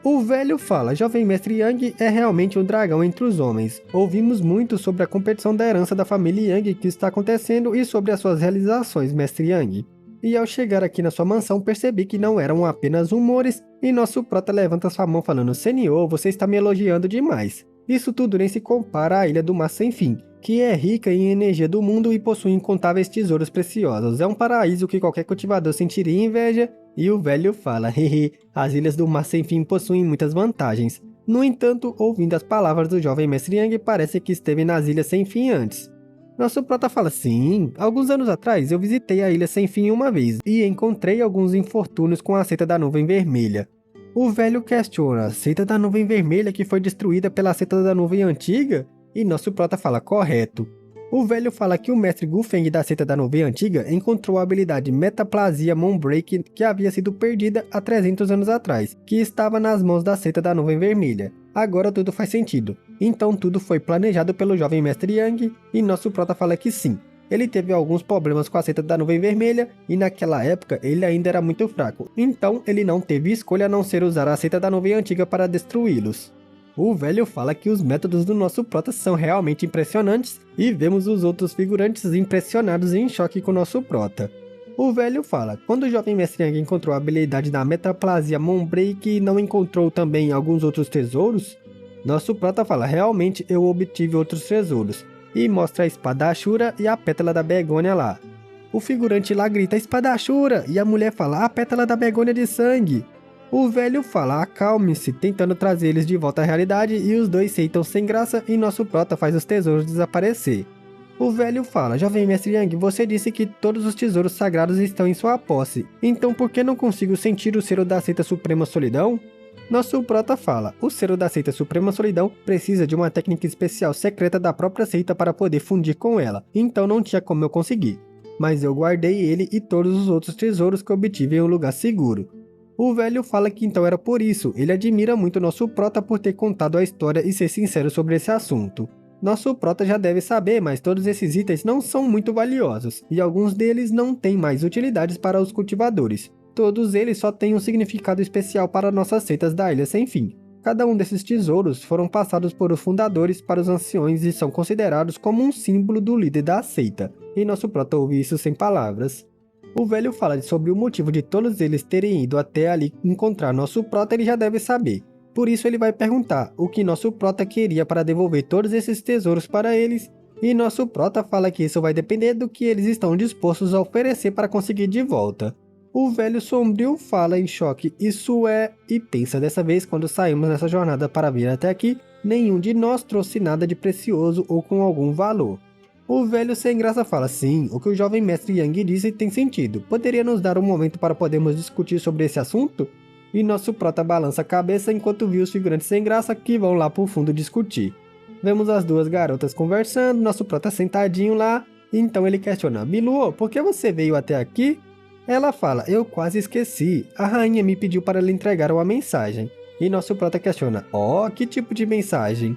O velho fala, jovem mestre Yang é realmente um dragão entre os homens. Ouvimos muito sobre a competição da herança da família Yang que está acontecendo e sobre as suas realizações, mestre Yang. E ao chegar aqui na sua mansão, percebi que não eram apenas rumores, e nosso prota levanta sua mão falando, Senhor, você está me elogiando demais. Isso tudo nem se compara à Ilha do Mar Sem Fim, que é rica em energia do mundo e possui incontáveis tesouros preciosos. É um paraíso que qualquer cultivador sentiria inveja, e o velho fala, hehe, as Ilhas do Mar Sem Fim possuem muitas vantagens. No entanto, ouvindo as palavras do jovem mestre Yang, parece que esteve nas Ilhas Sem Fim antes. Nosso prota fala, sim, alguns anos atrás eu visitei a Ilha Sem Fim uma vez e encontrei alguns infortúnios com a seita da Nuvem Vermelha. O velho questiona, a seita da Nuvem Vermelha que foi destruída pela seita da Nuvem Antiga? E nosso prota fala, correto. O velho fala que o mestre Gu Feng da seita da Nuvem Antiga encontrou a habilidade Metaplasia Moonbreak que havia sido perdida há 300 anos atrás, que estava nas mãos da seita da Nuvem Vermelha. Agora tudo faz sentido. Então tudo foi planejado pelo jovem mestre Yang, e nosso prota fala que sim. Ele teve alguns problemas com a seita da Nuvem Vermelha, e naquela época ele ainda era muito fraco. Então ele não teve escolha a não ser usar a seita da Nuvem Antiga para destruí-los. O velho fala que os métodos do nosso prota são realmente impressionantes, e vemos os outros figurantes impressionados e em choque com o nosso prota. O velho fala, quando o jovem mestre Yang encontrou a habilidade da Metaplasia Moonbreak e não encontrou também alguns outros tesouros, nosso prota fala, realmente eu obtive outros tesouros, e mostra a espada Ashura e a pétala da begônia lá. O figurante lá grita, espada Ashura, e a mulher fala, a pétala da begônia de sangue. O velho fala, acalme-se, tentando trazer eles de volta à realidade, e os dois aceitam sem graça e nosso prota faz os tesouros desaparecer. O velho fala, jovem mestre Yang, você disse que todos os tesouros sagrados estão em sua posse, então por que não consigo sentir o selo da seita Suprema Solidão? Nosso prota fala, o selo da seita Suprema Solidão precisa de uma técnica especial secreta da própria seita para poder fundir com ela, então não tinha como eu conseguir. Mas eu guardei ele e todos os outros tesouros que obtive em um lugar seguro. O velho fala que então era por isso, ele admira muito nosso prota por ter contado a história e ser sincero sobre esse assunto. Nosso prota já deve saber, mas todos esses itens não são muito valiosos, e alguns deles não têm mais utilidades para os cultivadores. Todos eles só têm um significado especial para nossas seitas da Ilha Sem Fim. Cada um desses tesouros foram passados por os fundadores para os anciões e são considerados como um símbolo do líder da seita, e nosso prota ouve isso sem palavras. O velho fala sobre o motivo de todos eles terem ido até ali encontrar nosso prota, ele já deve saber. Por isso ele vai perguntar o que nosso prota queria para devolver todos esses tesouros para eles, e nosso prota fala que isso vai depender do que eles estão dispostos a oferecer para conseguir de volta. O velho sombrio fala em choque, isso é, e pensa dessa vez quando saímos nessa jornada para vir até aqui, nenhum de nós trouxe nada de precioso ou com algum valor. O velho sem graça fala, sim, o que o jovem mestre Yang disse tem sentido, poderia nos dar um momento para podermos discutir sobre esse assunto? E nosso prota balança a cabeça enquanto vê os figurantes sem graça que vão lá pro fundo discutir. Vemos as duas garotas conversando, nosso prota sentadinho lá, então ele questiona, Biluo, por que você veio até aqui? Ela fala, eu quase esqueci, a rainha me pediu para lhe entregar uma mensagem. E nosso prota questiona, que tipo de mensagem?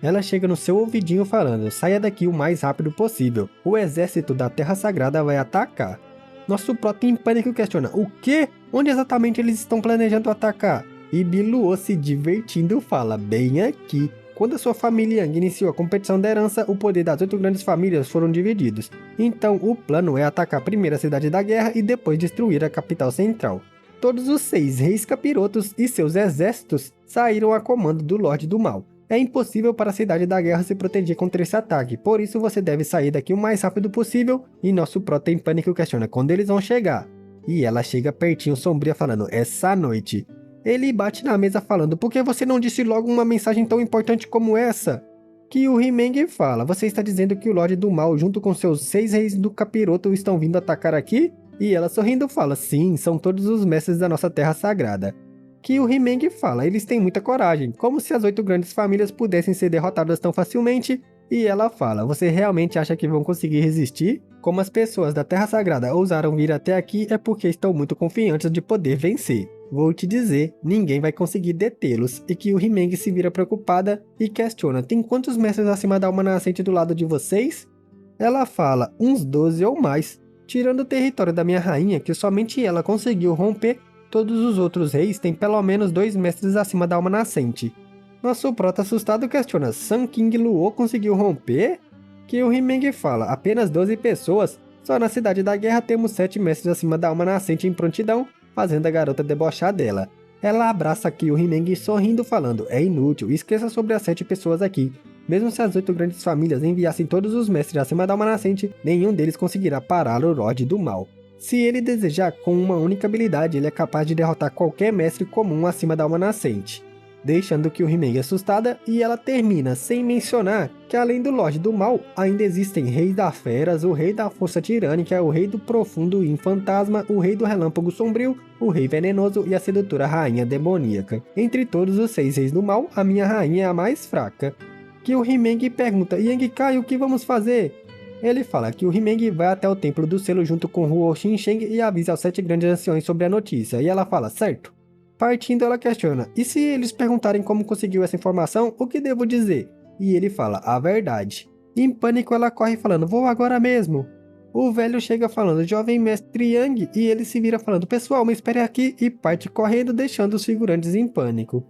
Ela chega no seu ouvidinho falando, saia daqui o mais rápido possível, o exército da Terra Sagrada vai atacar. Nosso prota em pânico questiona, o quê? Onde exatamente eles estão planejando atacar? E Biluo se divertindo fala, bem aqui. Quando a sua família Yang iniciou a competição da herança, o poder das 8 grandes famílias foram divididos. Então o plano é atacar primeiro a cidade da guerra e depois destruir a capital central. Todos os 6 reis capirotos e seus exércitos saíram a comando do Lorde do Mal. É impossível para a cidade da guerra se proteger contra esse ataque, por isso você deve sair daqui o mais rápido possível. E nosso prota em pânico questiona quando eles vão chegar. E ela chega pertinho sombria falando, essa noite. Ele bate na mesa falando, por que você não disse logo uma mensagem tão importante como essa? Que o He-Man fala, você está dizendo que o Lorde do Mal junto com seus 6 reis do capiroto estão vindo atacar aqui? E ela sorrindo fala, sim, são todos os mestres da nossa terra sagrada. Que o He-Man fala, eles têm muita coragem, como se as 8 grandes famílias pudessem ser derrotadas tão facilmente. E ela fala, você realmente acha que vão conseguir resistir? Como as pessoas da Terra Sagrada ousaram vir até aqui é porque estão muito confiantes de poder vencer. Vou te dizer, ninguém vai conseguir detê-los. E que o He-Man se vira preocupada e questiona, tem quantos mestres acima da alma nascente do lado de vocês? Ela fala, uns 12 ou mais. Tirando o território da minha rainha, que somente ela conseguiu romper, todos os outros reis têm pelo menos 2 mestres acima da alma nascente. Nosso prota assustado questiona, Sun King Luo conseguiu romper? Que o He-Man fala, apenas 12 pessoas, só na cidade da guerra temos 7 mestres acima da alma nascente em prontidão, fazendo a garota debochar dela. Ela abraça aqui o He-Man sorrindo falando, é inútil, esqueça sobre as 7 pessoas aqui. Mesmo se as 8 grandes famílias enviassem todos os mestres acima da alma nascente, nenhum deles conseguirá parar o Lorde do Mal. Se ele desejar, com uma única habilidade, ele é capaz de derrotar qualquer mestre comum acima da alma nascente. Deixando que o He-Man assustada, e ela termina sem mencionar que além do Lorde do Mal, ainda existem Reis das Feras, o Rei da Força Tirânica, o Rei do Profundo e Fantasma, o Rei do Relâmpago Sombrio, o Rei Venenoso e a sedutora Rainha Demoníaca. Entre todos os 6 Reis do Mal, a minha rainha é a mais fraca. Que o He-Man pergunta, Yang Kai, o que vamos fazer? Ele fala que o He-Man vai até o Templo do Selo junto com Huo Xinsheng e avisa aos 7 grandes anciões sobre a notícia, e ela fala, certo. Partindo, ela questiona, e se eles perguntarem como conseguiu essa informação, o que devo dizer? E ele fala, a verdade. Em pânico, ela corre falando, vou agora mesmo. O velho chega falando, jovem mestre Yang, e ele se vira falando, pessoal, me espere aqui, e parte correndo, deixando os figurantes em pânico.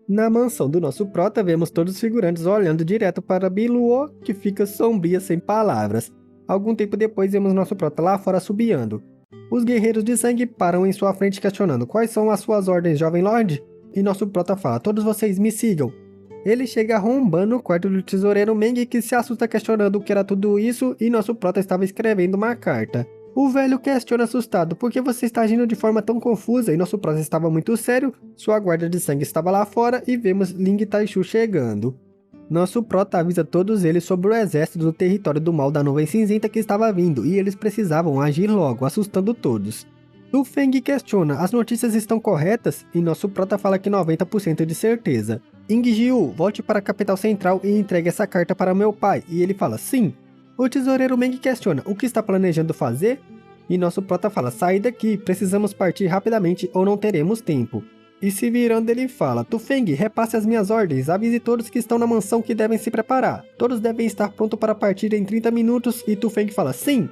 Na mansão do nosso prota, vemos todos os figurantes olhando direto para Biluo, que fica sombria sem palavras. Algum tempo depois, vemos nosso prota lá fora assobiando. Os guerreiros de sangue param em sua frente questionando, quais são as suas ordens, jovem lorde? E nosso prota fala, todos vocês me sigam. Ele chega arrombando o quarto do tesoureiro Meng, que se assusta questionando o que era tudo isso, e nosso prota estava escrevendo uma carta. O velho questiona assustado, por que você está agindo de forma tão confusa? E nosso prota estava muito sério, sua guarda de sangue estava lá fora, e vemos Ling Taishu chegando. Nosso prota avisa todos eles sobre o exército do território do mal da nuvem cinzenta que estava vindo, e eles precisavam agir logo, assustando todos. Lu Feng questiona, as notícias estão corretas? E nosso prota fala que 90% de certeza. Ying Jiu, volte para a capital central e entregue essa carta para meu pai, e ele fala sim. O tesoureiro Meng questiona, o que está planejando fazer? E nosso prota fala, sai daqui, precisamos partir rapidamente ou não teremos tempo. E se virando ele fala, Tufeng, repasse as minhas ordens, avise todos que estão na mansão que devem se preparar. Todos devem estar prontos para partir em 30 minutos e Tufeng fala, sim.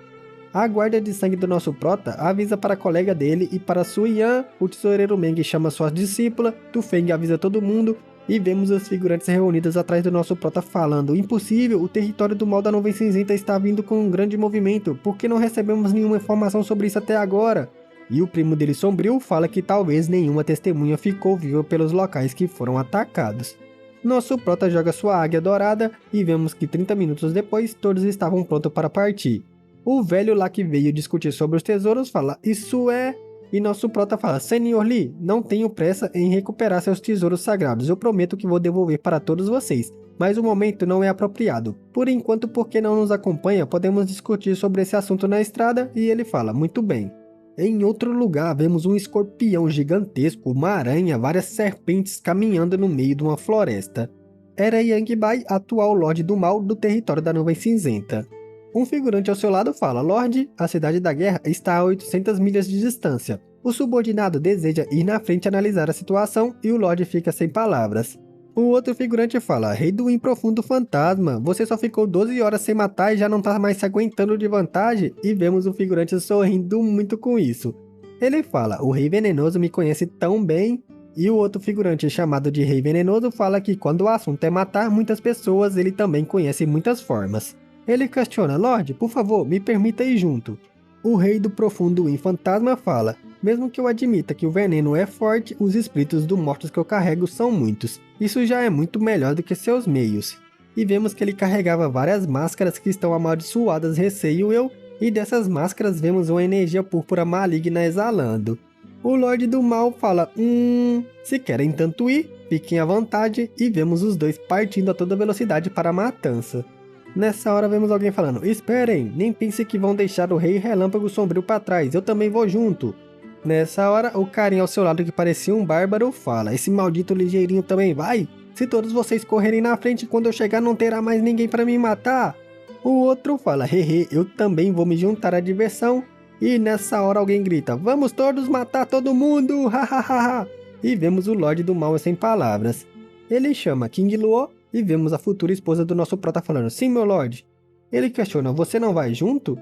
A guarda de sangue do nosso prota avisa para a colega dele e para Sui Yan, o tesoureiro Meng chama sua discípula, Tufeng avisa todo mundo e vemos os figurantes reunidos atrás do nosso prota falando, impossível, o território do mal da nuvem cinzenta está vindo com um grande movimento, por que não recebemos nenhuma informação sobre isso até agora? E o primo dele Sombrio fala que talvez nenhuma testemunha ficou viva pelos locais que foram atacados. Nosso prota joga sua águia dourada e vemos que 30 minutos depois todos estavam prontos para partir. O velho lá que veio discutir sobre os tesouros fala, isso é... E nosso prota fala, Senhor Lee, não tenho pressa em recuperar seus tesouros sagrados, eu prometo que vou devolver para todos vocês, mas o momento não é apropriado. Por enquanto, porque não nos acompanha, podemos discutir sobre esse assunto na estrada, e ele fala, muito bem. Em outro lugar, vemos um escorpião gigantesco, uma aranha, várias serpentes caminhando no meio de uma floresta. Era Yang Bai, atual Lorde do Mal do território da Nuvem Cinzenta. Um figurante ao seu lado fala, Lorde, a Cidade da Guerra está a 800 milhas de distância. O subordinado deseja ir na frente analisar a situação e o Lorde fica sem palavras. O outro figurante fala, Rei do Improfundo Fantasma, você só ficou 12 horas sem matar e já não tá mais se aguentando de vantagem? E vemos o figurante sorrindo muito com isso. Ele fala, o Rei Venenoso me conhece tão bem. E o outro figurante chamado de Rei Venenoso fala que quando o assunto é matar muitas pessoas, ele também conhece muitas formas. Ele questiona, Lorde, por favor, me permita ir junto. O Rei do Profundo Fantasma fala, mesmo que eu admita que o veneno é forte, os espíritos do mortos que eu carrego são muitos. Isso já é muito melhor do que seus meios. E vemos que ele carregava várias máscaras que estão amaldiçoadas, receio eu, e dessas máscaras vemos uma energia púrpura maligna exalando. O Lorde do Mal fala, se querem tanto ir, fiquem à vontade, e vemos os dois partindo a toda velocidade para a matança. Nessa hora vemos alguém falando, esperem, nem pense que vão deixar o Rei Relâmpago Sombrio para trás, eu também vou junto. Nessa hora, o carinha ao seu lado que parecia um bárbaro fala, esse maldito ligeirinho também vai? Se todos vocês correrem na frente, quando eu chegar não terá mais ninguém para me matar. O outro fala, hehe, eu também vou me juntar à diversão. E nessa hora alguém grita, vamos todos matar todo mundo, hahaha. E vemos o Lorde do Mal sem palavras. Ele chama King Luo. E vemos a futura esposa do nosso prota falando, sim meu Lorde. Ele questiona, você não vai junto?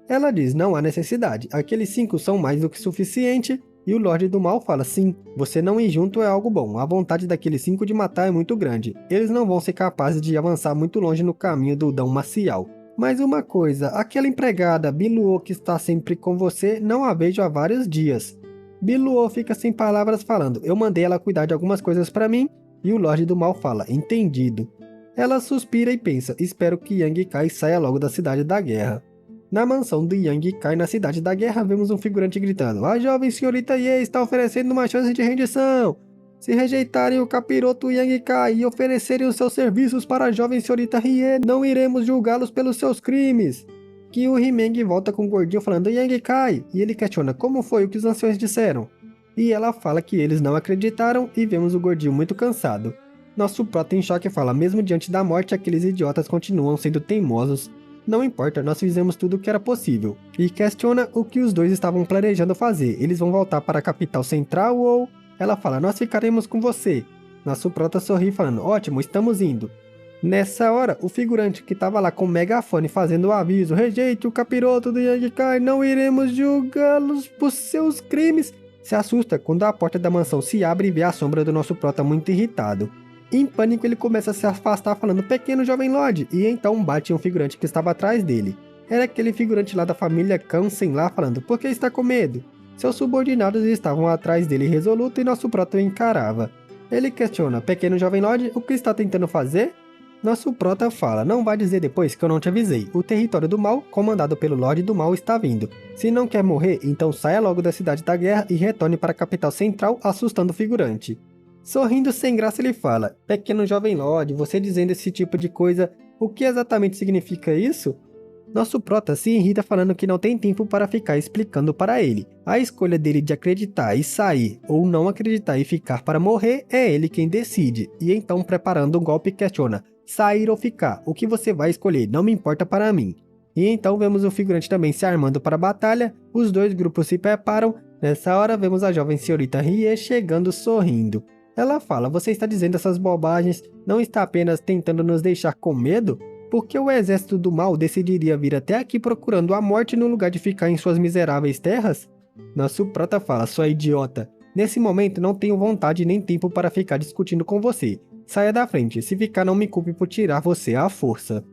Ela diz, não há necessidade, aqueles 5 são mais do que suficiente. E o Lorde do Mal fala, sim, você não ir junto é algo bom, a vontade daqueles 5 de matar é muito grande. Eles não vão ser capazes de avançar muito longe no caminho do Dão Marcial. Mas uma coisa, aquela empregada Biluo que está sempre com você, não a vejo há vários dias. Biluo fica sem palavras falando, eu mandei ela cuidar de algumas coisas para mim. E o Lorde do Mal fala, entendido. Ela suspira e pensa, espero que Yang Kai saia logo da Cidade da Guerra. Na mansão de Yang Kai na Cidade da Guerra, vemos um figurante gritando, a jovem senhorita Ye está oferecendo uma chance de rendição. Se rejeitarem o capiroto Yang Kai e oferecerem os seus serviços para a jovem senhorita Rie, não iremos julgá-los pelos seus crimes. Que o He-Meng volta com o gordinho falando, Yang Kai, e ele questiona, como foi o que os anciões disseram? E ela fala que eles não acreditaram e vemos o gordinho muito cansado. Nosso prota em choque fala, mesmo diante da morte, aqueles idiotas continuam sendo teimosos. Não importa, nós fizemos tudo o que era possível. E questiona o que os dois estavam planejando fazer. Eles vão voltar para a capital central ou... Ela fala, nós ficaremos com você. Nosso prota sorri falando, ótimo, estamos indo. Nessa hora, o figurante que estava lá com o megafone fazendo o aviso, rejeite o capiroto do Yang Kai, não iremos julgá-los por seus crimes... Se assusta quando a porta da mansão se abre e vê a sombra do nosso prota muito irritado. Em pânico ele começa a se afastar falando pequeno jovem Lorde e então bate um figurante que estava atrás dele. Era aquele figurante lá da família Kansen lá falando, por que está com medo? Seus subordinados estavam atrás dele resoluto e nosso prota o encarava. Ele questiona, pequeno jovem Lorde, o que está tentando fazer? Nosso prota fala, não vai dizer depois que eu não te avisei, o território do mal, comandado pelo Lorde do Mal, está vindo. Se não quer morrer, então saia logo da Cidade da Guerra e retorne para a capital central, assustando o figurante. Sorrindo sem graça ele fala, pequeno jovem Lorde, você dizendo esse tipo de coisa, o que exatamente significa isso? Nosso prota se irrita falando que não tem tempo para ficar explicando para ele. A escolha dele de acreditar e sair, ou não acreditar e ficar para morrer, é ele quem decide. E então preparando um golpe questiona, sair ou ficar, o que você vai escolher, não me importa para mim. E então vemos o figurante também se armando para a batalha, os dois grupos se preparam Nessa hora, vemos a jovem senhorita Rie chegando sorrindo. Ela fala: você está dizendo essas bobagens, não está apenas tentando nos deixar com medo? Porque o exército do mal decidiria vir até aqui procurando a morte no lugar de ficar em suas miseráveis terras? Nosso prota fala: sua idiota. Nesse momento não tenho vontade nem tempo para ficar discutindo com você. Saia da frente, se ficar não me culpe por tirar você à força.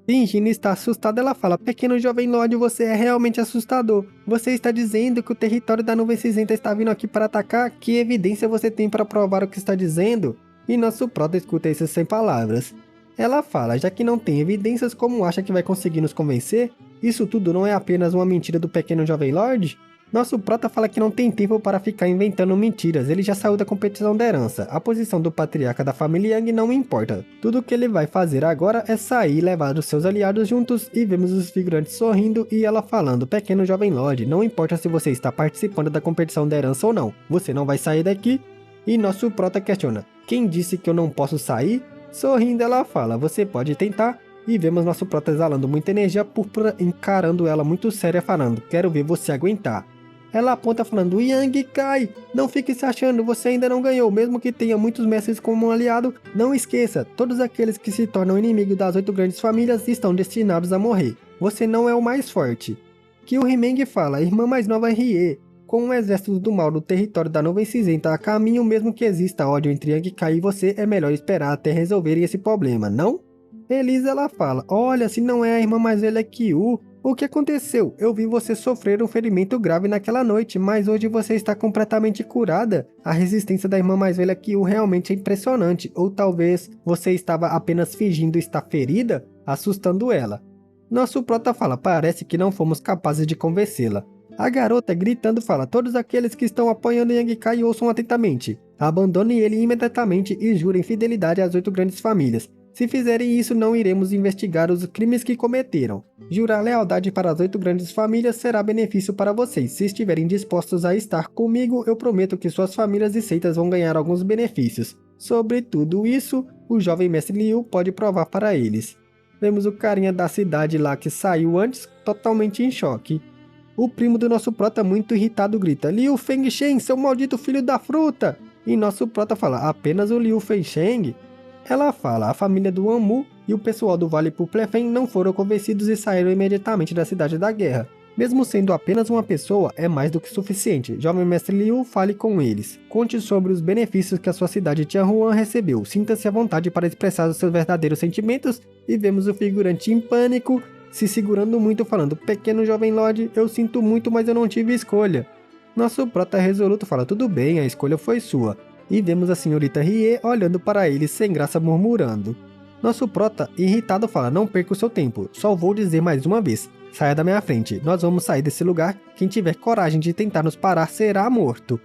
Fingindo estar assustada, ela fala: pequeno jovem lorde, você é realmente assustador. Você está dizendo que o território da nuvem cinzenta está vindo aqui para atacar? Que evidência você tem para provar o que está dizendo? E nosso prota escuta isso sem palavras. Ela fala: já que não tem evidências, como acha que vai conseguir nos convencer? Isso tudo não é apenas uma mentira do pequeno jovem lorde? Nosso prota fala que não tem tempo para ficar inventando mentiras, ele já saiu da competição da herança. A posição do patriarca da família Yang não importa. Tudo o que ele vai fazer agora é sair e levar os seus aliados juntos, e vemos os figurantes sorrindo e ela falando: pequeno jovem lorde, não importa se você está participando da competição da herança ou não, você não vai sair daqui. E nosso prota questiona: quem disse que eu não posso sair? Sorrindo ela fala: você pode tentar. E vemos nosso prota exalando muita energia púrpura, encarando ela muito séria falando: quero ver você aguentar. Ela aponta falando: Yang Kai, não fique se achando, você ainda não ganhou, mesmo que tenha muitos mestres como um aliado. Não esqueça, todos aqueles que se tornam inimigos das 8 grandes famílias estão destinados a morrer. Você não é o mais forte. Que o Himeng fala: irmã mais nova Rie, com o exército do mal no território da nuvem cinzenta a caminho, mesmo que exista ódio entre Yang Kai e você, é melhor esperar até resolverem esse problema, não? Elisa ela fala: olha, se não é a irmã mais velha Kyu, o que aconteceu? Eu vi você sofrer um ferimento grave naquela noite, mas hoje você está completamente curada. A resistência da irmã mais velha Kyu realmente é impressionante, ou talvez você estava apenas fingindo estar ferida, assustando ela. Nosso prota fala: parece que não fomos capazes de convencê-la. A garota gritando fala: todos aqueles que estão apoiando Yang Kai ouçam atentamente. Abandonem ele imediatamente e jurem fidelidade às 8 grandes famílias. Se fizerem isso, não iremos investigar os crimes que cometeram. Jurar lealdade para as 8 grandes famílias será benefício para vocês. Se estiverem dispostos a estar comigo, eu prometo que suas famílias e seitas vão ganhar alguns benefícios. Sobre tudo isso, o jovem mestre Liu pode provar para eles. Vemos o carinha da cidade lá que saiu antes, totalmente em choque. O primo do nosso prota, muito irritado, grita: Liu Fengsheng, seu maldito filho da fruta! E nosso prota fala: apenas o Liu Fengsheng? Ela fala: a família do Amu e o pessoal do Vale Puplefen não foram convencidos e saíram imediatamente da cidade da guerra. Mesmo sendo apenas uma pessoa, é mais do que suficiente. Jovem mestre Liu, fale com eles. Conte sobre os benefícios que a sua cidade Tianhuan recebeu. Sinta-se à vontade para expressar os seus verdadeiros sentimentos. E vemos o figurante em pânico, se segurando muito, falando: pequeno jovem lorde, eu sinto muito, mas eu não tive escolha. Nosso prota resoluto fala: tudo bem, a escolha foi sua. E vemos a senhorita Rie olhando para ele sem graça, murmurando. Nosso prota, irritado, fala: não perca o seu tempo, só vou dizer mais uma vez: saia da minha frente, nós vamos sair desse lugar, quem tiver coragem de tentar nos parar será morto.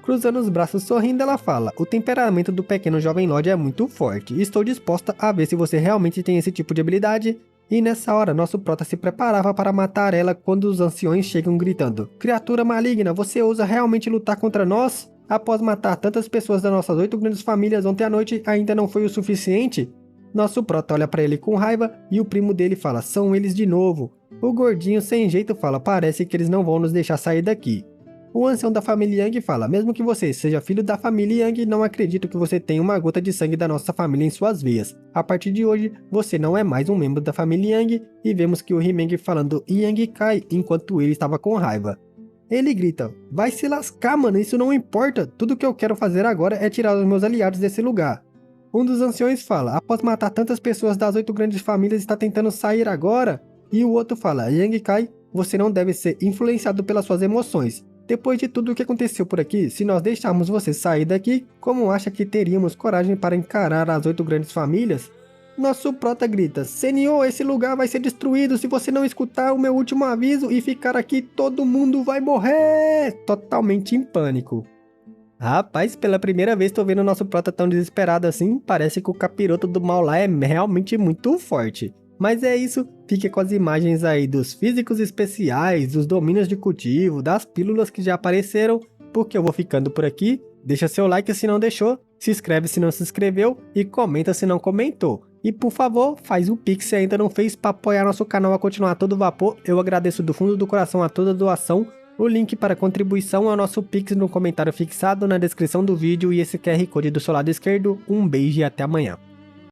Cruzando os braços sorrindo, ela fala: o temperamento do pequeno jovem lorde é muito forte, estou disposta a ver se você realmente tem esse tipo de habilidade. E nessa hora, nosso prota se preparava para matar ela quando os anciões chegam gritando: criatura maligna, você ousa realmente lutar contra nós? Após matar tantas pessoas das nossas 8 grandes famílias ontem à noite, ainda não foi o suficiente? Nosso prota olha para ele com raiva e o primo dele fala: são eles de novo. O gordinho sem jeito fala: parece que eles não vão nos deixar sair daqui. O ancião da família Yang fala: mesmo que você seja filho da família Yang, não acredito que você tenha uma gota de sangue da nossa família em suas veias. A partir de hoje, você não é mais um membro da família Yang. E vemos que o Himeng falando Yang Kai enquanto ele estava com raiva. Ele grita: vai se lascar, mano, isso não importa. Tudo que eu quero fazer agora é tirar os meus aliados desse lugar. Um dos anciões fala: após matar tantas pessoas das 8 grandes famílias, está tentando sair agora? E o outro fala: Yang Kai, você não deve ser influenciado pelas suas emoções. Depois de tudo o que aconteceu por aqui, se nós deixarmos você sair daqui, como acha que teríamos coragem para encarar as 8 grandes famílias? Nosso prota grita: senhor, esse lugar vai ser destruído se você não escutar o meu último aviso e ficar aqui, todo mundo vai morrer! Totalmente em pânico. Rapaz, pela primeira vez tô vendo o nosso prota tão desesperado assim, parece que o capiroto do mal lá é realmente muito forte. Mas é isso, fique com as imagens aí dos físicos especiais, dos domínios de cultivo, das pílulas que já apareceram, porque eu vou ficando por aqui. Deixa seu like se não deixou, se inscreve se não se inscreveu e comenta se não comentou. E por favor, faz o Pix se ainda não fez para apoiar nosso canal a continuar a todo vapor. Eu agradeço do fundo do coração a toda doação. O link para contribuição é o nosso Pix no comentário fixado na descrição do vídeo e esse QR Code do seu lado esquerdo. Um beijo e até amanhã.